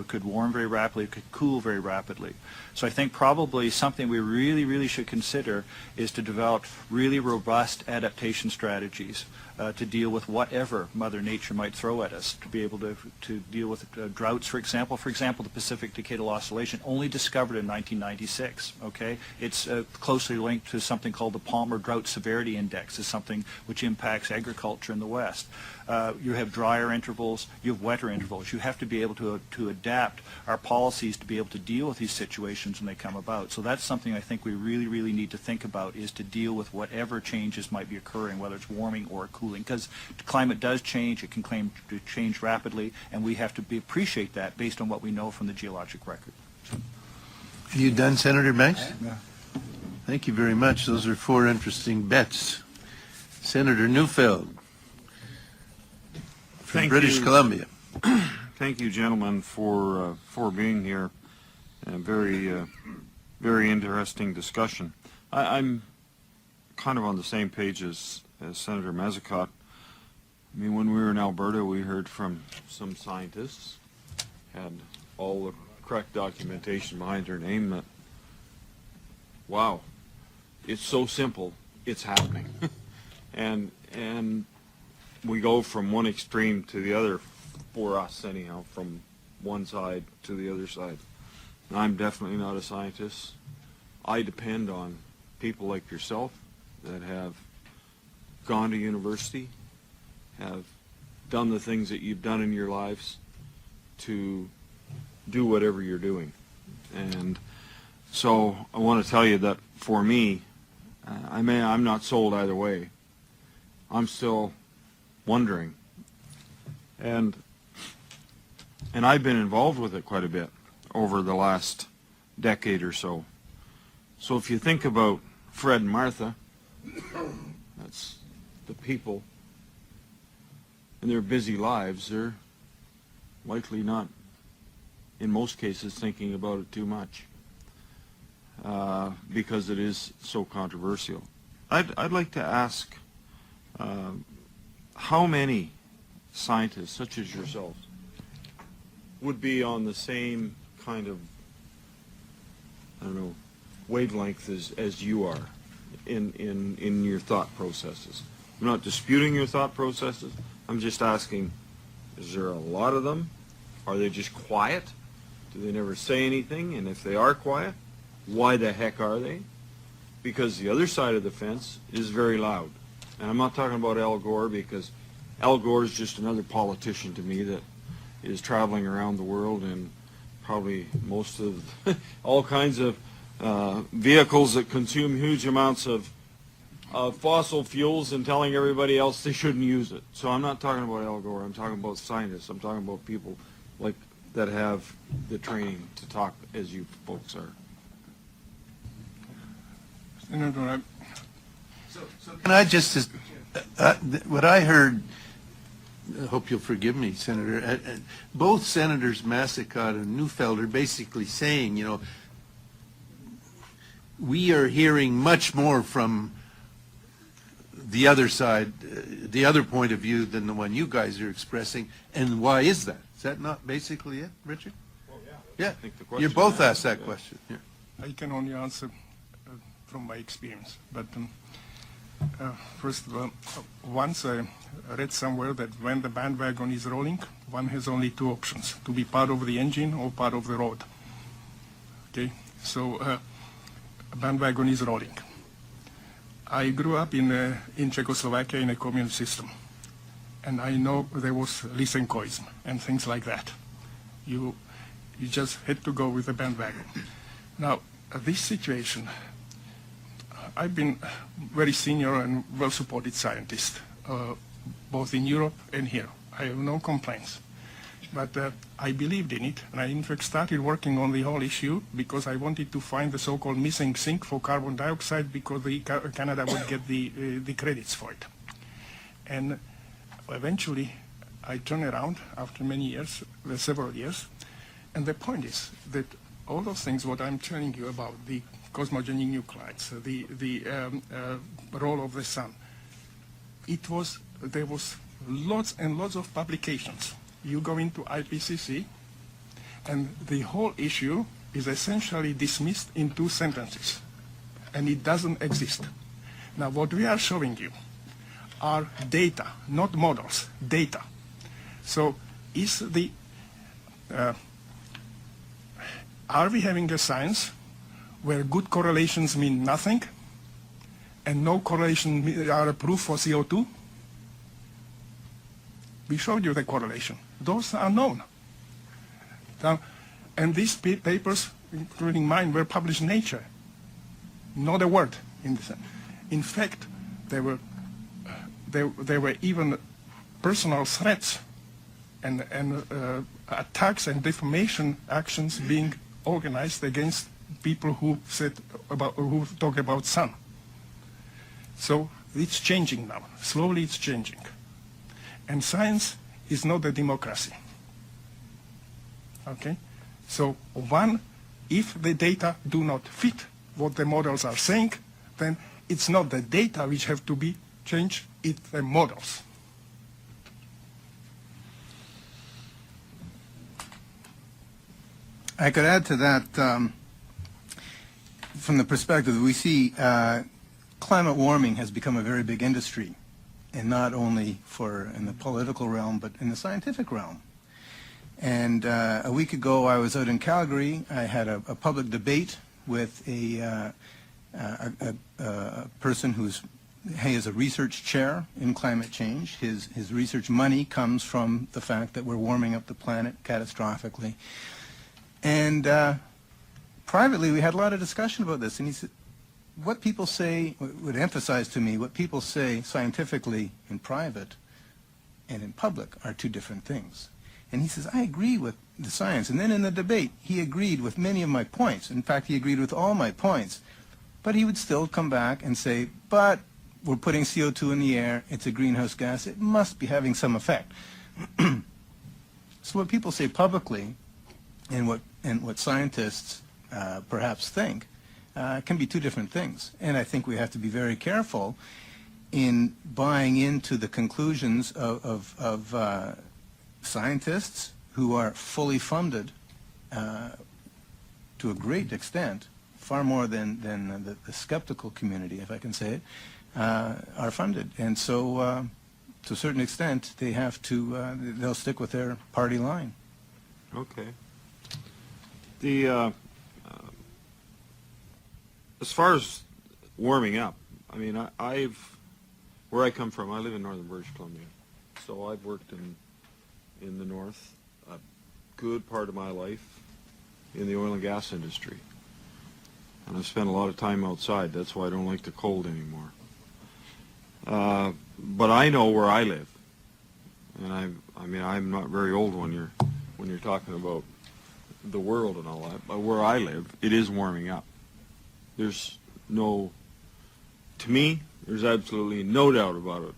Could warm very rapidly. Could cool very rapidly. So I think probably something we really, really should consider is to develop really robust adaptation strategies to deal with whatever Mother Nature might throw at us. To be able to deal with droughts, for example. For example, the Pacific Decadal Oscillation oscillation, only discovered in 1996, okay? It's closely linked to something called the Palmer Drought Severity Index, is something which impacts agriculture in the West. You have drier intervals, you have wetter intervals. You have to be able to adapt our policies to be able to deal with these situations when they come about. So that's something I think we really, really need to think about, is to deal with whatever changes might be occurring, whether it's warming or cooling, because climate does change, it can claim to change rapidly, and we have to appreciate that based on what we know from the geologic record. Are you done, Senator Banks? Yeah. Thank you very much. Those are 4 interesting bets. Senator Neufeld from British Columbia. Thank you, gentlemen, for being here. Very interesting discussion. I'm kind of on the same page as Senator Mazzacott. I mean, when we were in Alberta, we heard from some scientists, had all the correct documentation behind their name, that, wow, it's so simple, it's happening. and we go from one extreme to the other, for us anyhow, from one side to the other side. And I'm definitely not a scientist. I depend on people like yourself that have gone to university, have done the things that you've done in your lives to do whatever you're doing. And so I want to tell you that for me, I'm not sold either way. I'm still wondering. And I've been involved with it quite a bit over the last decade or so. So if you think about Fred and Martha, that's the people in their busy lives, they're likely not, in most cases, thinking about it too much because it is so controversial. I'd like to ask how many scientists, such as yourselves, would be on the same kind of, I don't know, wavelength as you are in your thought processes. I'm not disputing your thought processes. I'm just asking, is there a lot of them? Are they just quiet? Do they never say anything? And if they are quiet, why the heck are they? Because the other side of the fence is very loud. And I'm not talking about Al Gore, because Al Gore is just another politician to me that is traveling around the world in probably most of all kinds of vehicles that consume huge amounts of fossil fuels and telling everybody else they shouldn't use it. So I'm not talking about Al Gore. I'm talking about scientists. I'm talking about people like that have the training to talk as you folks are. So can I just, what I heard, I hope you'll forgive me, Senator, both Senators Mazzacott and Neufeld are basically saying, you know, we are hearing much more from the other side, the other point of view than the one you guys are expressing, and why is that? Is that not basically it, Richard? Well, yeah. Yeah, I think the question you both asked that question. Yeah. I can only answer from my experience. But first of all, once I read somewhere that when the bandwagon is rolling, one has only 2 options, to be part of the engine or part of the road. Okay, so a bandwagon is rolling. I grew up in Czechoslovakia in a communal system, and I know there was Lysenkoism and things like that. You just had to go with the bandwagon. Now, this situation, I've been very senior and well-supported scientist, both in Europe and here. I have no complaints. But I believed in it, and I in fact started working on the whole issue because I wanted to find the so-called missing sink for carbon dioxide, because Canada would get the credits for it. And eventually I turned around after many years, several years, and the point is that all those things what I'm telling you about, the cosmogenic nuclides, the role of the sun, there was lots and lots of publications. You go into IPCC, and the whole issue is essentially dismissed in 2 sentences, and it doesn't exist. Now, what we are showing you are data, not models, data. Are we having a science where good correlations mean nothing and no correlation are a proof for CO2? We showed you the correlation. Those are known. And these papers, including mine, were published in Nature. Not a word in this. In fact, there were even personal threats and attacks and defamation actions being organized against people who talk about sun. So it's changing now. Slowly it's changing. And science is not a democracy. Okay? So if the data do not fit what the models are saying, then it's not the data which have to be changed, it's the models. I could add to that from the perspective that we see climate warming has become a very big industry, and not only in the political realm, but in the scientific realm. And a week ago, I was out in Calgary. I had a public debate with a person he is a research chair in climate change. His research money comes from the fact that we're warming up the planet catastrophically. And privately, we had a lot of discussion about this. And he said, what people say, would emphasize to me, what people say scientifically in private and in public are two different things. And he says, I agree with the science. And then in the debate, he agreed with many of my points. In fact, he agreed with all my points. But he would still come back and say, but we're putting CO2 in the air. It's a greenhouse gas. It must be having some effect. So what people say publicly and what scientists perhaps think can be two different things. And I think we have to be very careful in buying into the conclusions of scientists who are fully funded to a great extent, far more than the skeptical community, if I can say it, are funded. And so to a certain extent, they have to, they'll stick with their party line. Okay. As far as warming up, I mean, where I come from, I live in northern British Columbia, so I've worked in the north a good part of my life in the oil and gas industry, and I've spent a lot of time outside. That's why I don't like the cold anymore. But I know where I live, and I mean, I'm not very old when you're talking about the world and all that, but where I live, it is warming up. To me, there's absolutely no doubt about it.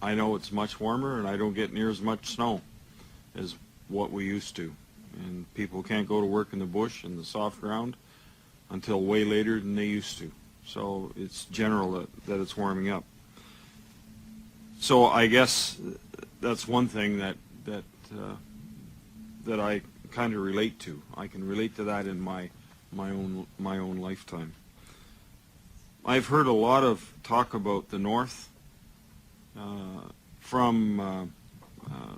I know it's much warmer, and I don't get near as much snow as what we used to. And people can't go to work in the bush and the soft ground until way later than they used to. So it's general that it's warming up. So I guess that's one thing that I kind of relate to. I can relate to that in my own lifetime. I've heard a lot of talk about the north from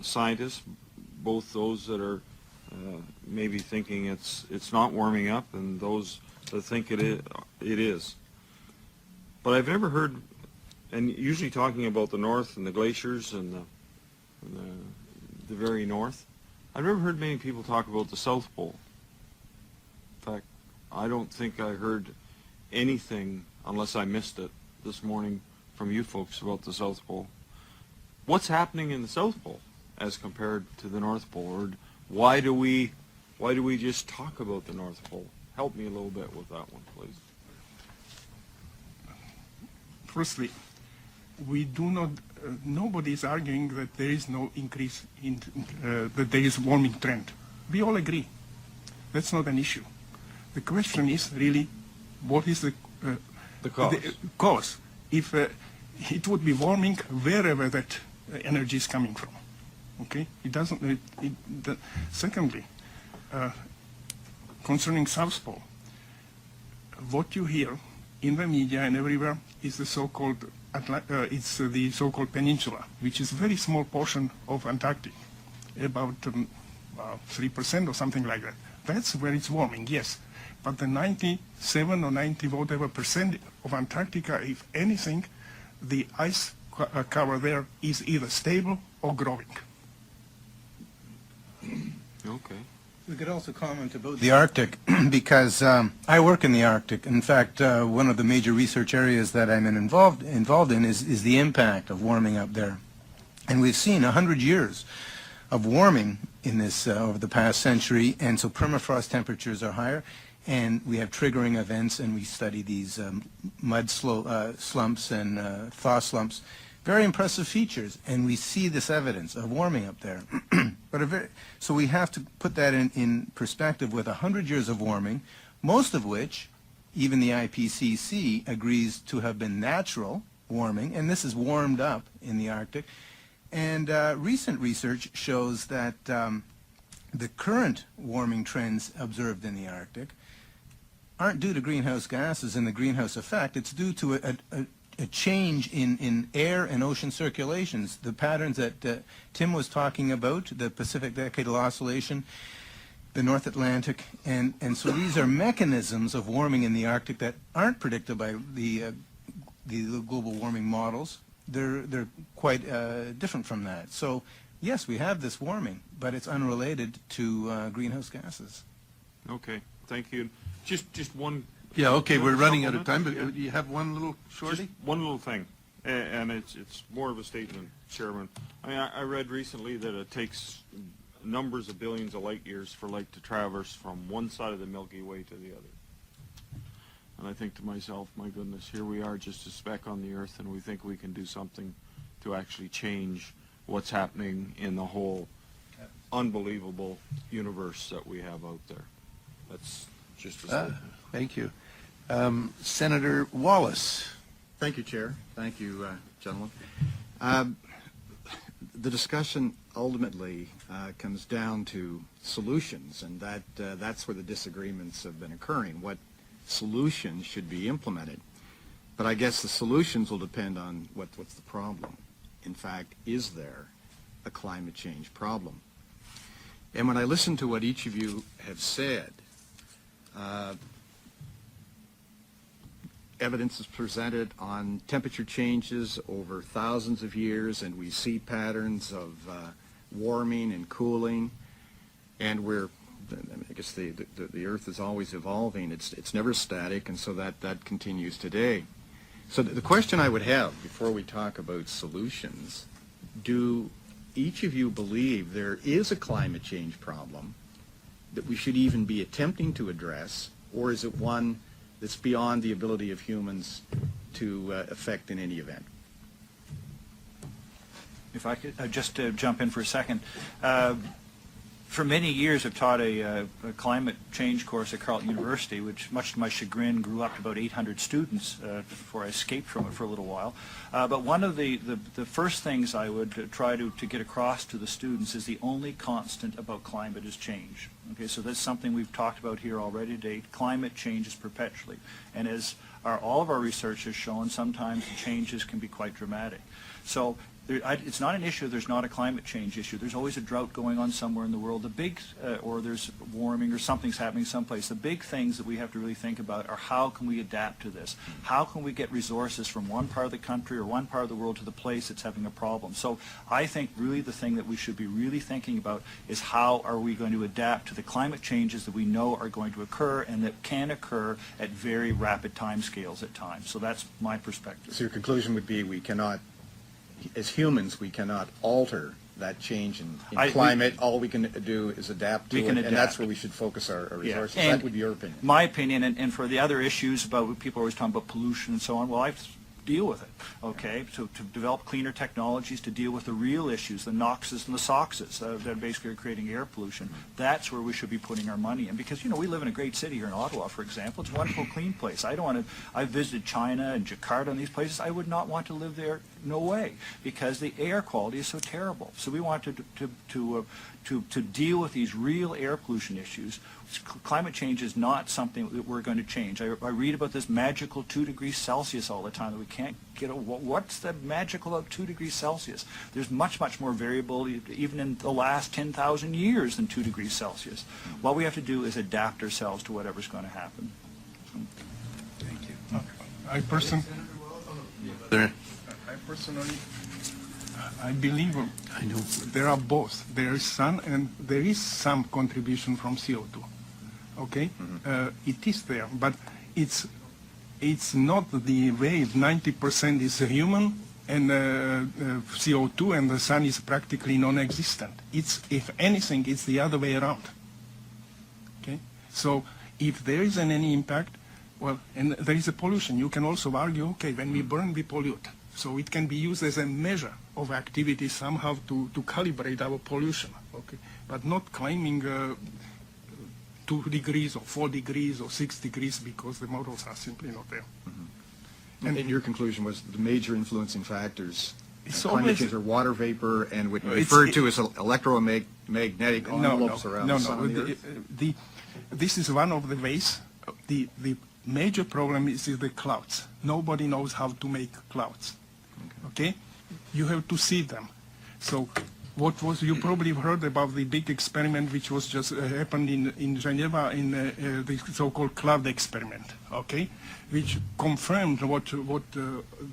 scientists, both those that are maybe thinking it's not warming up and those that think it is. But I've never heard, and usually talking about the north and the glaciers and the very north, I've never heard many people talk about the South Pole. In fact, I don't think I heard anything, unless I missed it this morning, from you folks about the South Pole. What's happening in the South Pole as compared to the North Pole? Or why do we just talk about the North Pole? Help me a little bit with that one, please. Firstly, we do not, nobody is arguing that there is no increase that there is warming trend. We all agree. That's not an issue. The question is really, what is the cause? Cause. If it would be warming wherever that energy is coming from. Okay? It doesn't. Secondly, concerning South Pole, what you hear in the media and everywhere is the so-called the so-called peninsula, which is a very small portion of Antarctic, about 3% or something like that. That's where it's warming, yes. But the 97 or 90 whatever percent of Antarctica, if anything, the ice cover there is either stable or growing. Okay. We could also comment about the Arctic because I work in the Arctic. In fact, one of the major research areas that I'm involved in is the impact of warming up there. And we've seen 100 years of warming in this over the past century, and so permafrost temperatures are higher, and we have triggering events, and we study these mud slumps and thaw slumps. Very impressive features, and we see this evidence of warming up there. So we have to put that in perspective with 100 years of warming, most of which even the IPCC agrees to have been natural warming, and this is warmed up in the Arctic. And recent research shows that the current warming trends observed in the Arctic aren't due to greenhouse gases and the greenhouse effect. It's due to a change in air and ocean circulations. The patterns that Tim was talking about, the Pacific Decadal Oscillation, the North Atlantic, and so these are mechanisms of warming in the Arctic that aren't predicted by the global warming models. They're quite different from that. So yes, we have this warming, but it's unrelated to greenhouse gases. Okay, thank you. Just one. Yeah, okay, we're running out of supplement? time, but you have one little shorty? Just one little thing, and it's more of a statement, Chairman. I mean, I read recently that it takes numbers of billions of light years for light to traverse from one side of the Milky Way to the other. And I think to myself, my goodness, here we are just a speck on the Earth, and we think we can do something to actually change what's happening in the whole unbelievable universe that we have out there. That's just a statement. Thank you. Senator Wallace. Thank you, Chair. Thank you, gentlemen. The discussion ultimately comes down to solutions, and that's where the disagreements have been occurring. What solutions should be implemented? But I guess the solutions will depend on what's the problem. In fact, is there a climate change problem? And when I listen to what each of you have said, evidence is presented on temperature changes over thousands of years, and we see patterns of warming and cooling, and I guess the Earth is always evolving. It's never static, and so that continues today. So the question I would have before we talk about solutions, do each of you believe there is a climate change problem that we should even be attempting to address, or is it one that's beyond the ability of humans to affect in any event? If I could just jump in for a second. For many years, I've taught a climate change course at Carleton University, which, much to my chagrin, grew up to about 800 students before I escaped from it for a little while. But one of the first things I would try to get across to the students is the only constant about climate is change. Okay, so that's something we've talked about here already today. Climate changes perpetually. And as all of our research has shown, sometimes the changes can be quite dramatic. So it's not an issue, there's not a climate change issue. There's always a drought going on somewhere in the world. The big, or there's warming or something's happening someplace. The big things that we have to really think about are how can we adapt to this? How can we get resources from one part of the country or one part of the world to the place that's having a problem? So I think really the thing that we should be really thinking about is how are we going to adapt to the climate changes that we know are going to occur and that can occur at very rapid timescales at times. So that's my perspective. So your conclusion would be we cannot, as humans, we cannot alter that change in climate. All we can do is adapt to it, and that's where we should focus our resources. Yeah. That would be your opinion. My opinion, and for the other issues about people are always talking about pollution and so on, well, I deal with it, okay, to develop cleaner technologies to deal with the real issues, the NOxes and the SOxes that basically are creating air pollution. That's where we should be putting our money in, because, you know, we live in a great city here in Ottawa, for example. It's a wonderful, clean place. I've visited China and Jakarta and these places. I would not want to live there, no way, because the air quality is so terrible. So we want to deal with these real air pollution issues. Climate change is not something that we're going to change. I read about this magical 2 degrees Celsius all the time that we can't get what's the magical of 2 degrees Celsius? There's much, much more variability even in the last 10,000 years than 2 degrees Celsius. What we have to do is adapt ourselves to whatever's going to happen. Thank you. I personally, I believe I know. there are both. There is sun and there is some contribution from CO2. Okay, it is there, but it's not the way 90% is human and CO2 and the sun is practically non-existent. It's, if anything, it's the other way around. Okay, so if there is any impact, well, and there is a pollution, you can also argue, okay, when we burn, we pollute. So it can be used as a measure of activity somehow to calibrate our pollution, okay, but not claiming 2 degrees or 4 degrees or 6 degrees because the models are simply not there. And your conclusion was the major influencing factors It's climate always- change are water vapor and what you It's- referred to as electromagnetic envelopes around the sun and the Earth. This is one of the ways. The major problem is the clouds. Nobody knows how to make clouds. Okay? You have to see them. So you probably heard about the big experiment which was just happened in Geneva in the so-called cloud experiment, okay? Which confirmed what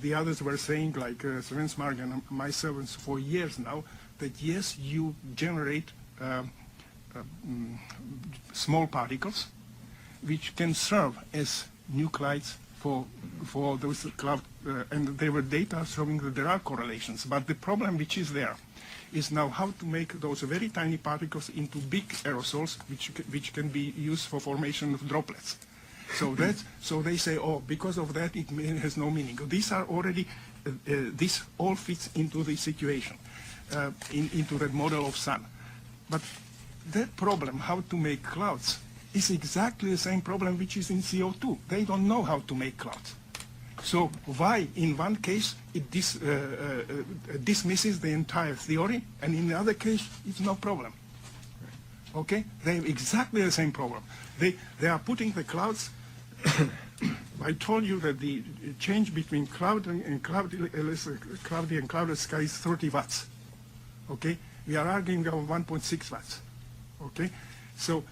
the others were saying, like Svensmark and myself for years now, that yes, you generate small particles which can serve as nuclides for those cloud, and there were data showing that there are correlations. But the problem which is there is now how to make those very tiny particles into big aerosols, which can be used for formation of droplets. So they say, oh, because of that, it has no meaning. These are already, this all fits into the situation, into that model of sun. But that problem, how to make clouds, is exactly the same problem which is in CO2. They don't know how to make clouds. So why in one case it dismisses the entire theory, and in the other case it's no problem? Okay? They have exactly the same problem. They are putting the clouds. I told you that the change between cloudy and cloudless sky is 30 watts. Okay? We are arguing about 1.6 watts. Okay? So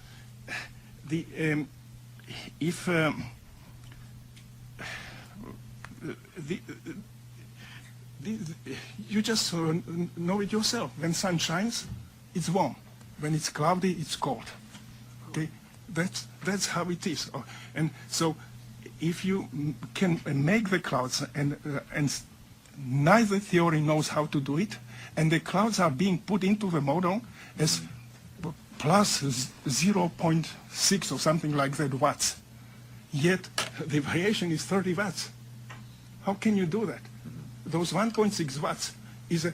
you just know it yourself. When sun shines, it's warm. When it's cloudy, it's cold. Okay, that's how it is. And so, if you can make the clouds, and neither theory knows how to do it, and the clouds are being put into the model as plus 0.6 or something like that watts. Yet the variation is 30 watts. How can you do that? Those 1.6 watts is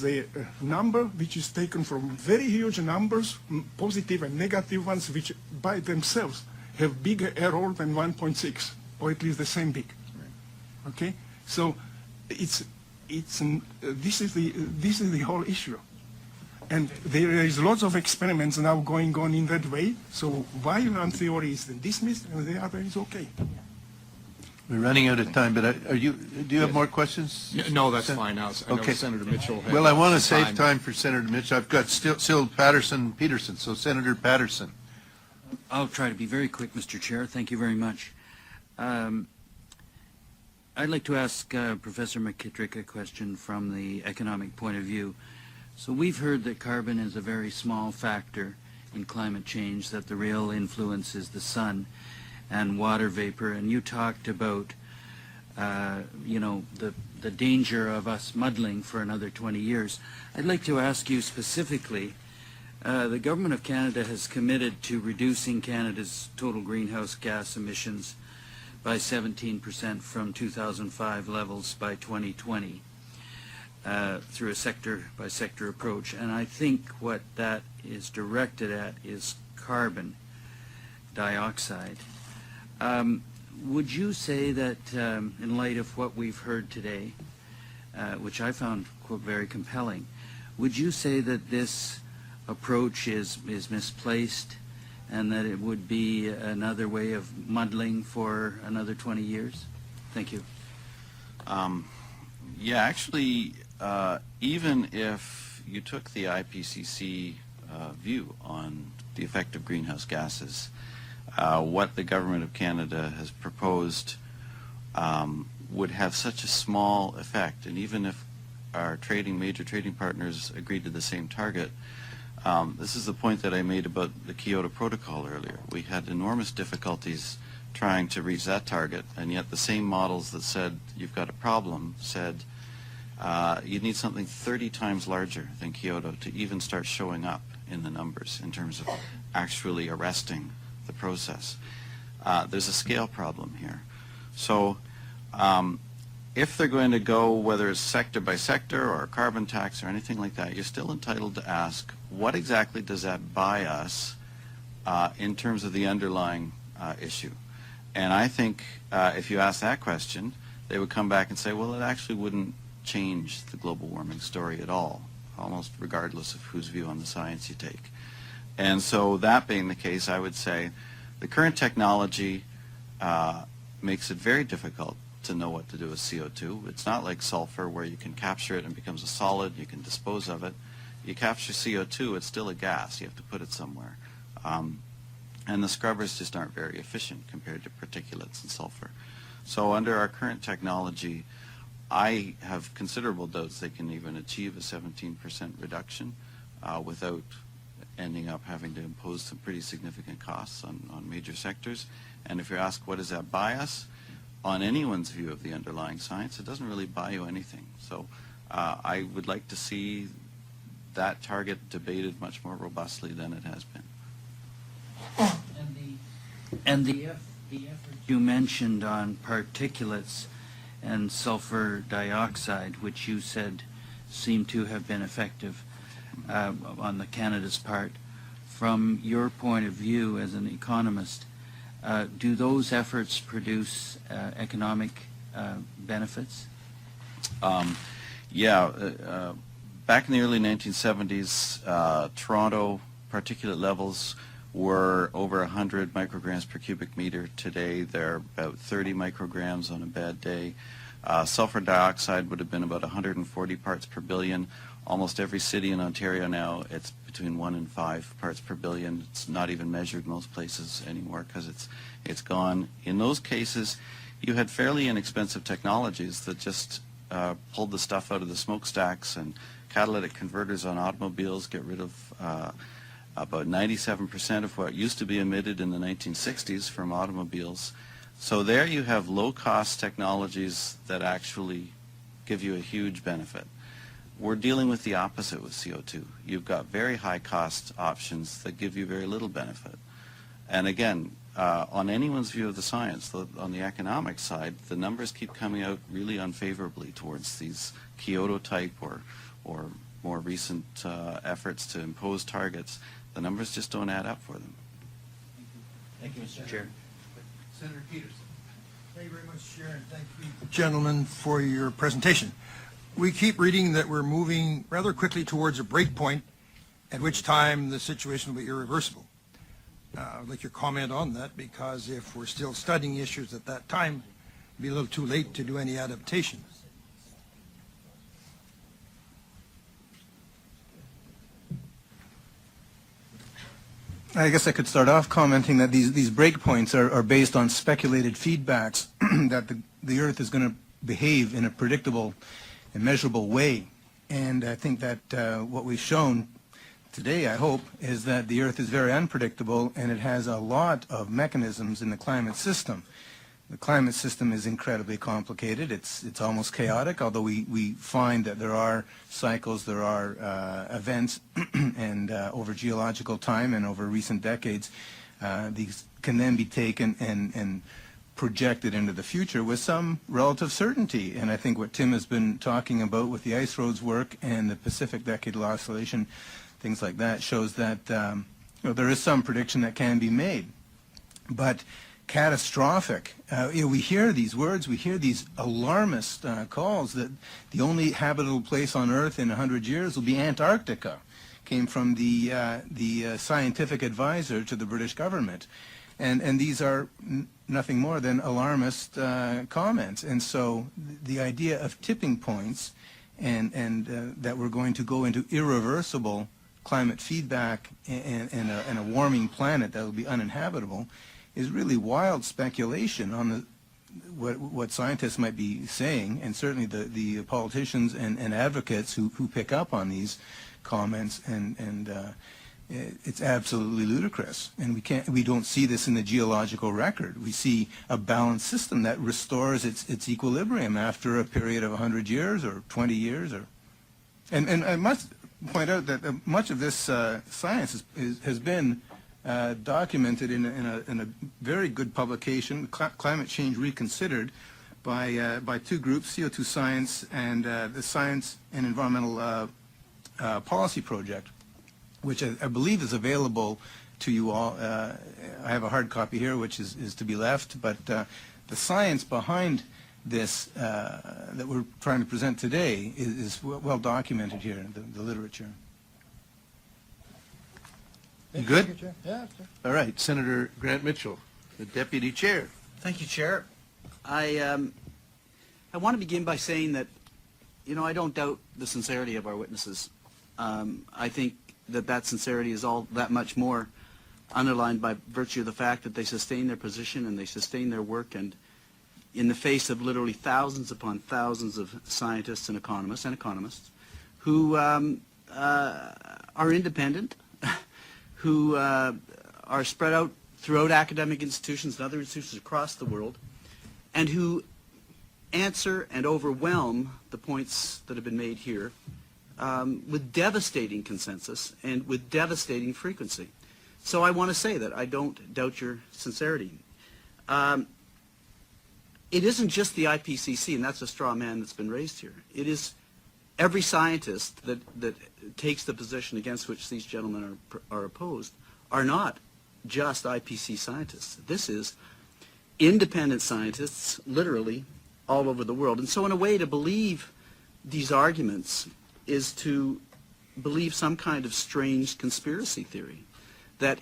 a number which is taken from very huge numbers, positive and negative ones, which by themselves have bigger error than 1.6, or at least the same big. Okay, so this is the whole issue. And there is lots of experiments now going on in that way. So why one theory is dismissed and the other is okay? We're running out of time, but do you have more questions? No, that's fine. I know Okay. Senator Mitchell has Well, I want to some save time for Senator Mitch. I've got still Patterson, Peterson. So Senator Patterson. I'll try to be very quick, Mr. Chair. Thank you very much. I'd like to ask Professor McKitrick a question from the economic point of view. So we've heard that carbon is a very small factor in climate change, that the real influence is the sun and water vapor, and you talked about, the danger of us muddling for another 20 years. I'd like to ask you specifically, the Government of Canada has committed to reducing Canada's total greenhouse gas emissions by 17% from 2005 levels by 2020 through a sector-by-sector approach. And I think what that is directed at is carbon dioxide. Would you say that, in light of what we've heard today, which I found quote, very compelling, would you say that this approach is misplaced and that it would be another way of muddling for another 20 years? Thank you. Yeah, actually, even if you took the IPCC view on the effect of greenhouse gases, what the Government of Canada has proposed would have such a small effect, and even if our major trading partners agreed to the same target, this is the point that I made about the Kyoto Protocol earlier. We had enormous difficulties trying to reach that target, and yet the same models that said you've got a problem said you need something 30 times larger than Kyoto to even start showing up in the numbers in terms of actually arresting the process. There's a scale problem here. So if they're going to go, whether it's sector by sector or a carbon tax or anything like that, you're still entitled to ask, what exactly does that buy us in terms of the underlying issue? And I think if you ask that question, they would come back and say, well, it actually wouldn't change the global warming story at all, almost regardless of whose view on the science you take. And so that being the case, I would say the current technology makes it very difficult to know what to do with CO2. It's not like sulfur where you can capture it and it becomes a solid, you can dispose of it. You capture CO2, it's still a gas, you have to put it somewhere. And the scrubbers just aren't very efficient compared to particulates and sulfur. So under our current technology, I have considerable doubts they can even achieve a 17% reduction without ending up having to impose some pretty significant costs on major sectors. And if you ask what does that buy us, on anyone's view of the underlying science, it doesn't really buy you anything. So I would like to see that target debated much more robustly than it has been. And the effort you mentioned on particulates and sulfur dioxide, which you said seemed to have been effective on the Canada's part, from your point of view as an economist, do those efforts produce economic benefits? Yeah. Back in the early 1970s, Toronto particulate levels were over 100 micrograms per cubic meter. Today they're about 30 micrograms on a bad day. Sulfur dioxide would have been about 140 parts per billion. Almost every city in Ontario now, it's between 1 and 5 parts per billion. It's not even measured most places anymore because it's gone. In those cases, you had fairly inexpensive technologies that just pulled the stuff out of the smokestacks, and catalytic converters on automobiles get rid of about 97% of what used to be emitted in the 1960s from automobiles. So there you have low-cost technologies that actually give you a huge benefit. We're dealing with the opposite with CO2. You've got very high-cost options that give you very little benefit. And again, on anyone's view of the science, on the economic side, the numbers keep coming out really unfavorably towards these Kyoto-type or more recent efforts to impose targets. The numbers just don't add up for them. Thank you, Mr. Chair. Senator Peterson. Thank you very much, Chair, and thank you, gentlemen, for your presentation. We keep reading that we're moving rather quickly towards a break point, at which time the situation will be irreversible. I'd like your comment on that, because if we're still studying issues at that time, it'll be a little too late to do any adaptation. I guess I could start off commenting that these breakpoints are based on speculated feedbacks that the Earth is going to behave in a predictable and measurable way. And I think that what we've shown today, I hope, is that the Earth is very unpredictable, and it has a lot of mechanisms in the climate system. The climate system is incredibly complicated. It's almost chaotic, although we find that there are cycles, there are events, and over geological time and over recent decades, these can then be taken and projected into the future with some relative certainty. And I think what Tim has been talking about with the ice roads work and the Pacific Decadal Oscillation, things like that, shows that there is some prediction that can be made. But catastrophic. We hear these words, we hear these alarmist calls that the only habitable place on Earth in 100 years will be Antarctica. Came from the scientific advisor to the British government. And these are nothing more than alarmist comments. And so the idea of tipping points and that we're going to go into irreversible climate feedback and a warming planet that will be uninhabitable is really wild speculation on what scientists might be saying, and certainly the politicians and advocates who pick up on these comments, and it's absolutely ludicrous. And we don't see this in the geological record. We see a balanced system that restores its equilibrium after a period of 100 years or 20 years, and I must point out that much of this science has been documented in a very good publication, Climate Change Reconsidered, by two groups, CO2 Science and the Science and Environmental Policy Project, which I believe is available to you all. I have a hard copy here, which is to be left, but the science behind this that we're trying to present today is well documented here in the literature. You good? Thank you, Chair. Yeah, sure. All right, Senator Grant Mitchell, the Deputy Chair. Thank you, Chair. I want to begin by saying that, I don't doubt the sincerity of our witnesses. I think that sincerity is all that much more underlined by virtue of the fact that they sustain their position and they sustain their work, and in the face of literally thousands upon thousands of scientists and economists who are independent, who are spread out throughout academic institutions and other institutions across the world, and who answer and overwhelm the points that have been made here with devastating consensus and with devastating frequency. So I want to say that I don't doubt your sincerity. It isn't just the IPCC, and that's a straw man that's been raised here. It is every scientist that takes the position against which these gentlemen are opposed are not just IPCC scientists. This is independent scientists, literally, all over the world. And so in a way, to believe these arguments is to believe some kind of strange conspiracy theory, that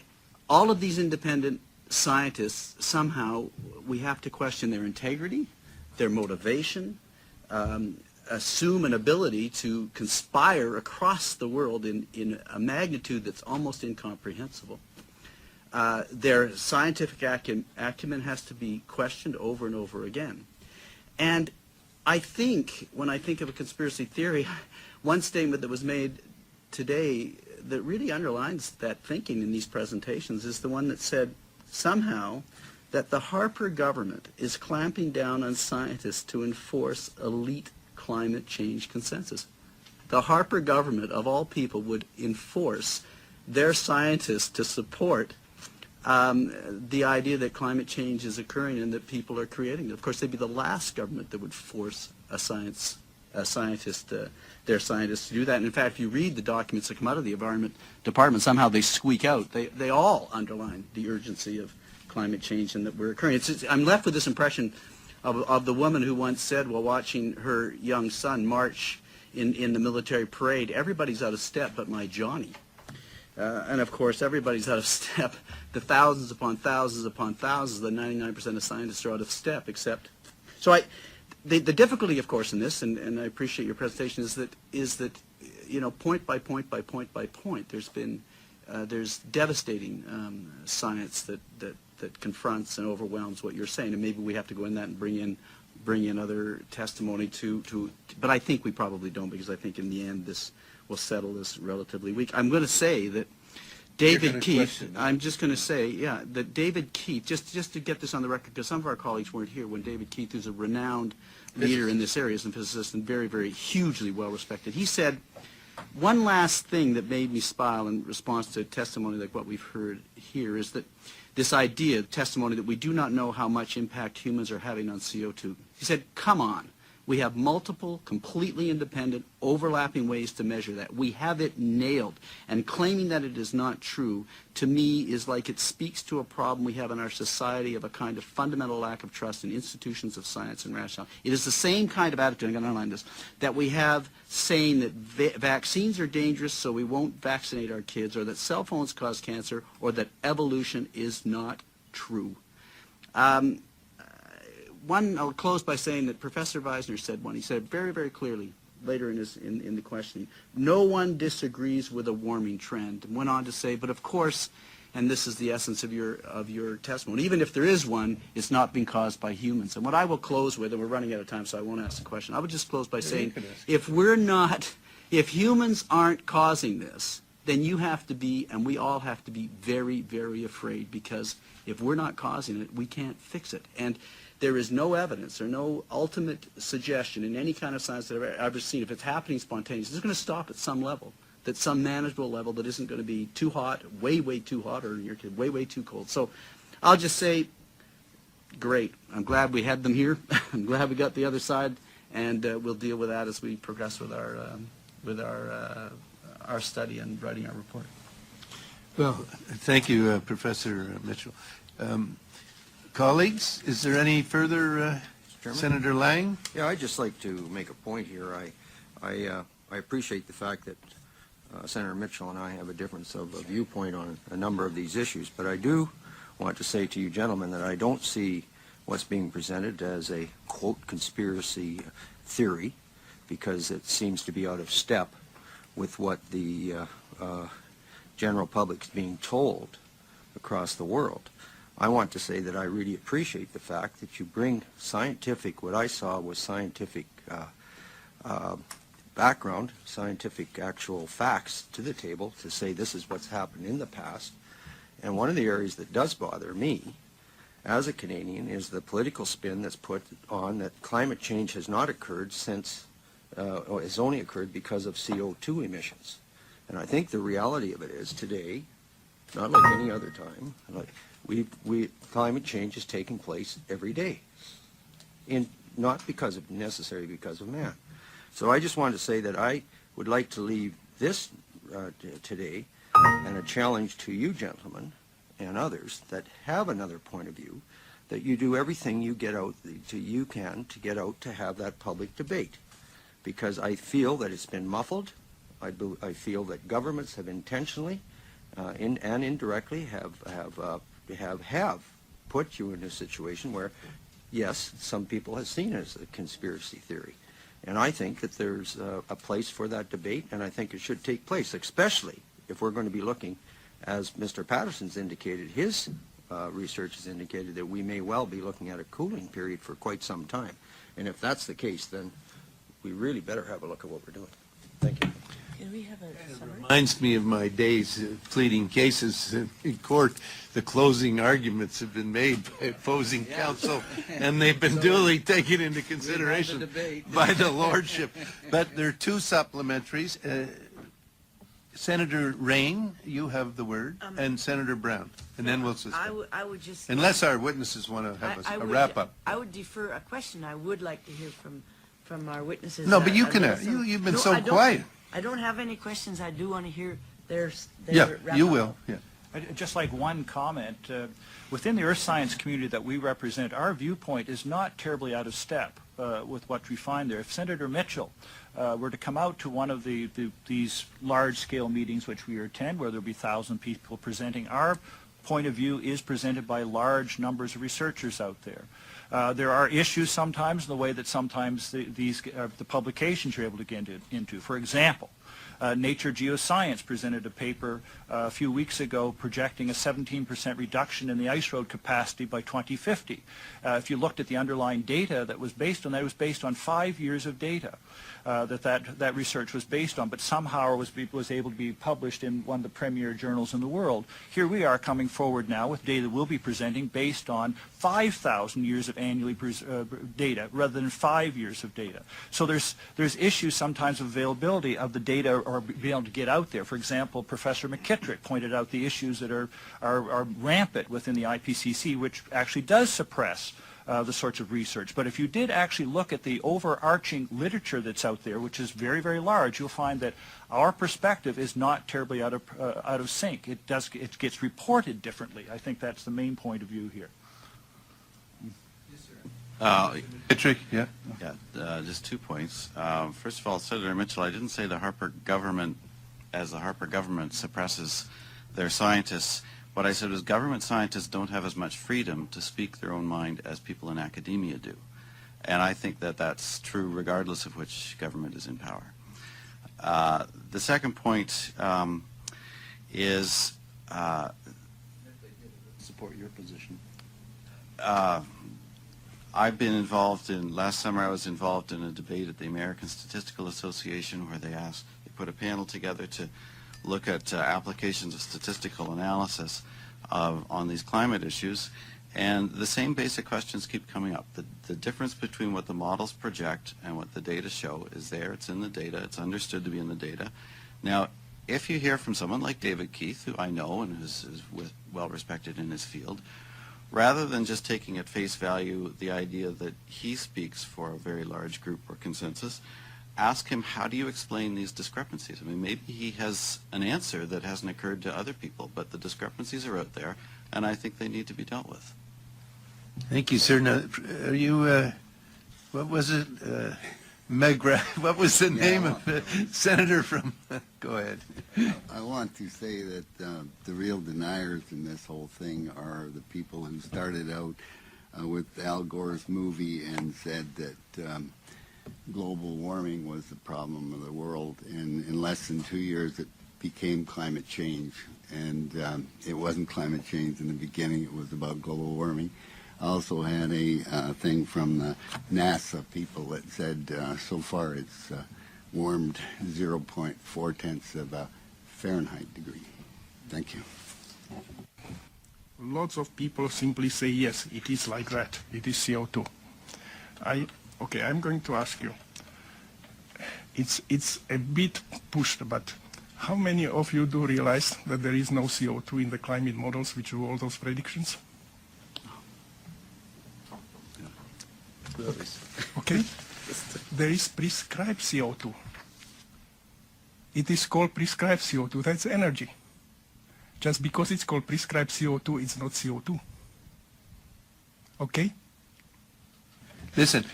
all of these independent scientists, somehow we have to question their integrity, their motivation, assume an ability to conspire across the world in a magnitude that's almost incomprehensible. Their scientific acumen has to be questioned over and over again. And I think, when I think of a conspiracy theory, one statement that was made today that really underlines that thinking in these presentations is the one that said somehow that the Harper government is clamping down on scientists to enforce elite climate change consensus. The Harper government, of all people, would enforce their scientists to support the idea that climate change is occurring and that people are creating it. Of course, they'd be the last government that would force their scientists to do that. And in fact, if you read the documents that come out of the Environment Department, somehow they squeak out. They all underline the urgency of climate change and that we're occurring. I'm left with this impression of the woman who once said while watching her young son march in the military parade, "Everybody's out of step but my Johnny." And of course, everybody's out of step. The thousands upon thousands upon thousands, the 99% of scientists are out of step, except... So the difficulty, of course, in this, and I appreciate your presentation, is that point by point by point by point, there's devastating science that confronts and overwhelms what you're saying, and maybe we have to go in that and bring in other testimony but I think we probably don't, because I think in the end this will settle this relatively weak. I'm going to say that David Keith, I'm just going to say, that David Keith, just to get this on the record, because some of our colleagues weren't here when David Keith, who's a renowned leader in this area, is a physicist and very, very hugely well respected. He said, one last thing that made me smile in response to testimony like what we've heard here is that this idea of testimony that we do not know how much impact humans are having on CO2. He said, come on. We have multiple, completely independent, overlapping ways to measure that. We have it nailed. And claiming that it is not true, to me, is like it speaks to a problem we have in our society of a kind of fundamental lack of trust in institutions of science and rationality. It is the same kind of attitude, I'm going to underline this, that we have saying that vaccines are dangerous so we won't vaccinate our kids, or that cell phones cause cancer, or that evolution is not true. I'll close by saying that Professor Veizer said one. He said very, very clearly later in the questioning, no one disagrees with a warming trend, and went on to say, but of course, and this is the essence of your testimony, even if there is one, it's not being caused by humans. And what I will close with, and we're running out of time, so I won't ask the question, I would just close by saying, if humans aren't causing this, then you have to be, and we all have to be very, very afraid, because if we're not causing it, we can't fix it. And there is no evidence or no ultimate suggestion in any kind of science that I've ever seen, if it's happening spontaneously, it's going to stop at some level, that's some manageable level that isn't going to be too hot, way, way too hot, or in your case, way, way too cold. So I'll just say, great. I'm glad we had them here. I'm glad we got the other side, and we'll deal with that as we progress with our study and writing our report. Well, thank you, Professor Mitchell. Colleagues, is there any further, Senator Lang? Yeah, I'd just like to make a point here. I appreciate the fact that Senator Mitchell and I have a difference of viewpoint on a number of these issues, but I do want to say to you gentlemen that I don't see what's being presented as a, quote, conspiracy theory, because it seems to be out of step with what the general public is being told across the world. I want to say that I really appreciate the fact that you bring scientific, what I saw was scientific background, scientific actual facts to the table to say this is what's happened in the past. And one of the areas that does bother me as a Canadian is the political spin that's put on that climate change has not occurred since, or has only occurred because of CO2 emissions. And I think the reality of it is today, not like any other time, climate change is taking place every day, not necessarily because of man. So I just wanted to say that I would like to leave this today and a challenge to you gentlemen and others that have another point of view, that you do everything you can to get out to have that public debate, because I feel that it's been muffled. I feel that governments have intentionally and indirectly have put you in a situation where, yes, some people have seen it as a conspiracy theory. And I think that there's a place for that debate, and I think it should take place, especially if we're going to be looking, as Mr. Patterson's indicated, his research has indicated that we may well be looking at a cooling period for quite some time. And if that's the case, then we really better have a look at what we're doing. Thank you. Can we have a summary? Reminds me of my days pleading cases in court. The closing arguments have been made by opposing counsel, and they've been duly taken into consideration by the lordship. But there are two supplementaries. Senator Rain, you have the word, and Senator Brown, and then we'll suspend. I would just... Unless our witnesses want to have a wrap-up. I would defer a question. I would like to hear from our witnesses. No, but you can. You've been so quiet. I don't have any questions. I do want to hear their Yeah, you will. Yeah. I'd just like one comment. Within the earth science community that we represent, our viewpoint is not terribly out of step with what we find there. If Senator Mitchell were to come out to one of these large-scale meetings which we attend, where there'll be 1,000 people presenting, our point of view is presented by large numbers of researchers out there. There are issues sometimes in the way that sometimes the publications you're able to get into. For example, Nature Geoscience presented a paper a few weeks ago projecting a 17% reduction in the ice road capacity by 2050. If you looked at the underlying data that was based on that, it was based on 5 years of data that research was based on, but somehow was able to be published in one of the premier journals in the world. Here we are coming forward now with data we'll be presenting based on 5,000 years of annually data rather than 5 years of data. So there's issues sometimes of availability of the data or being able to get out there. For example, Professor McKitrick pointed out the issues that are rampant within the IPCC, which actually does suppress the sorts of research. But if you did actually look at the overarching literature that's out there, which is very, very large, you'll find that our perspective is not terribly out of sync. It gets reported differently. I think that's the main point of view here. Patrick, yeah? Yeah, just 2 points. First of all, Senator Mitchell, I didn't say the Harper government, as the Harper government suppresses their scientists. What I said was government scientists don't have as much freedom to speak their own mind as people in academia do. And I think that that's true regardless of which government is in power. The second point is Support your position. I've been involved in, last summer I was involved in a debate at the American Statistical Association where they put a panel together to look at applications of statistical analysis on these climate issues. And the same basic questions keep coming up. The difference between what the models project and what the data show is there. It's in the data. It's understood to be in the data. Now, if you hear from someone like David Keith, who I know and is well respected in his field, rather than just taking at face value the idea that he speaks for a very large group or consensus, ask him, how do you explain these discrepancies? I mean, maybe he has an answer that hasn't occurred to other people, but the discrepancies are out there, and I think they need to be dealt with. Thank you, sir. Now, are you, what was it? What was the name of the senator from? Go ahead. I want to say that the real deniers in this whole thing are the people who started out with Al Gore's movie and said that global warming was the problem of the world, and in less than 2 years it became climate change. And it wasn't climate change in the beginning, it was about global warming. I also had a thing from the NASA people that said so far it's warmed 0.4 tenths of a Fahrenheit degree. Thank you. Lots of people simply say, yes, it is like that. It is CO2. Okay, I'm going to ask you. It's a bit pushed, but how many of you do realize that there is no CO2 in the climate models which do all those predictions? Okay? There is prescribed CO2. It is called prescribed CO2. That's energy. Just because it's called prescribed CO2, it's not CO2. Okay? Listen,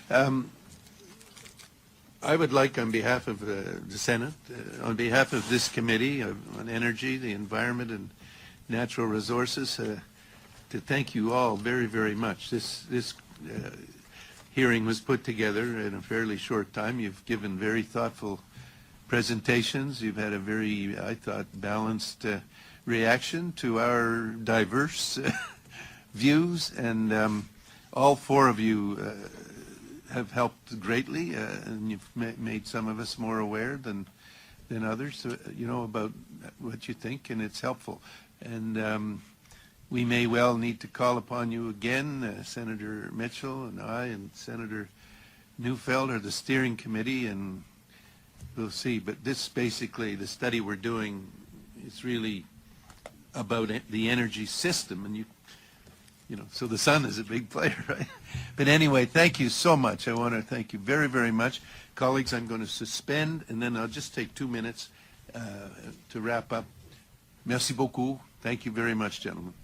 I would like, on behalf of the Senate, on behalf of this committee on energy, the environment, and natural resources, to thank you all very, very much. This hearing was put together in a fairly short time. You've given very thoughtful presentations. You've had a very, I thought, balanced reaction to our diverse views, and all four of you have helped greatly, and you've made some of us more aware than others, about what you think, and it's helpful. And we may well need to call upon you again, Senator Mitchell and I and Senator Neufeld, or the steering committee, and we'll see. But this basically, the study we're doing, is really about the energy system, and so the sun is a big player, right? But anyway, thank you so much. I want to thank you very, very much. Colleagues, I'm going to suspend, and then I'll just take 2 minutes to wrap up. Merci beaucoup. Thank you very much, gentlemen.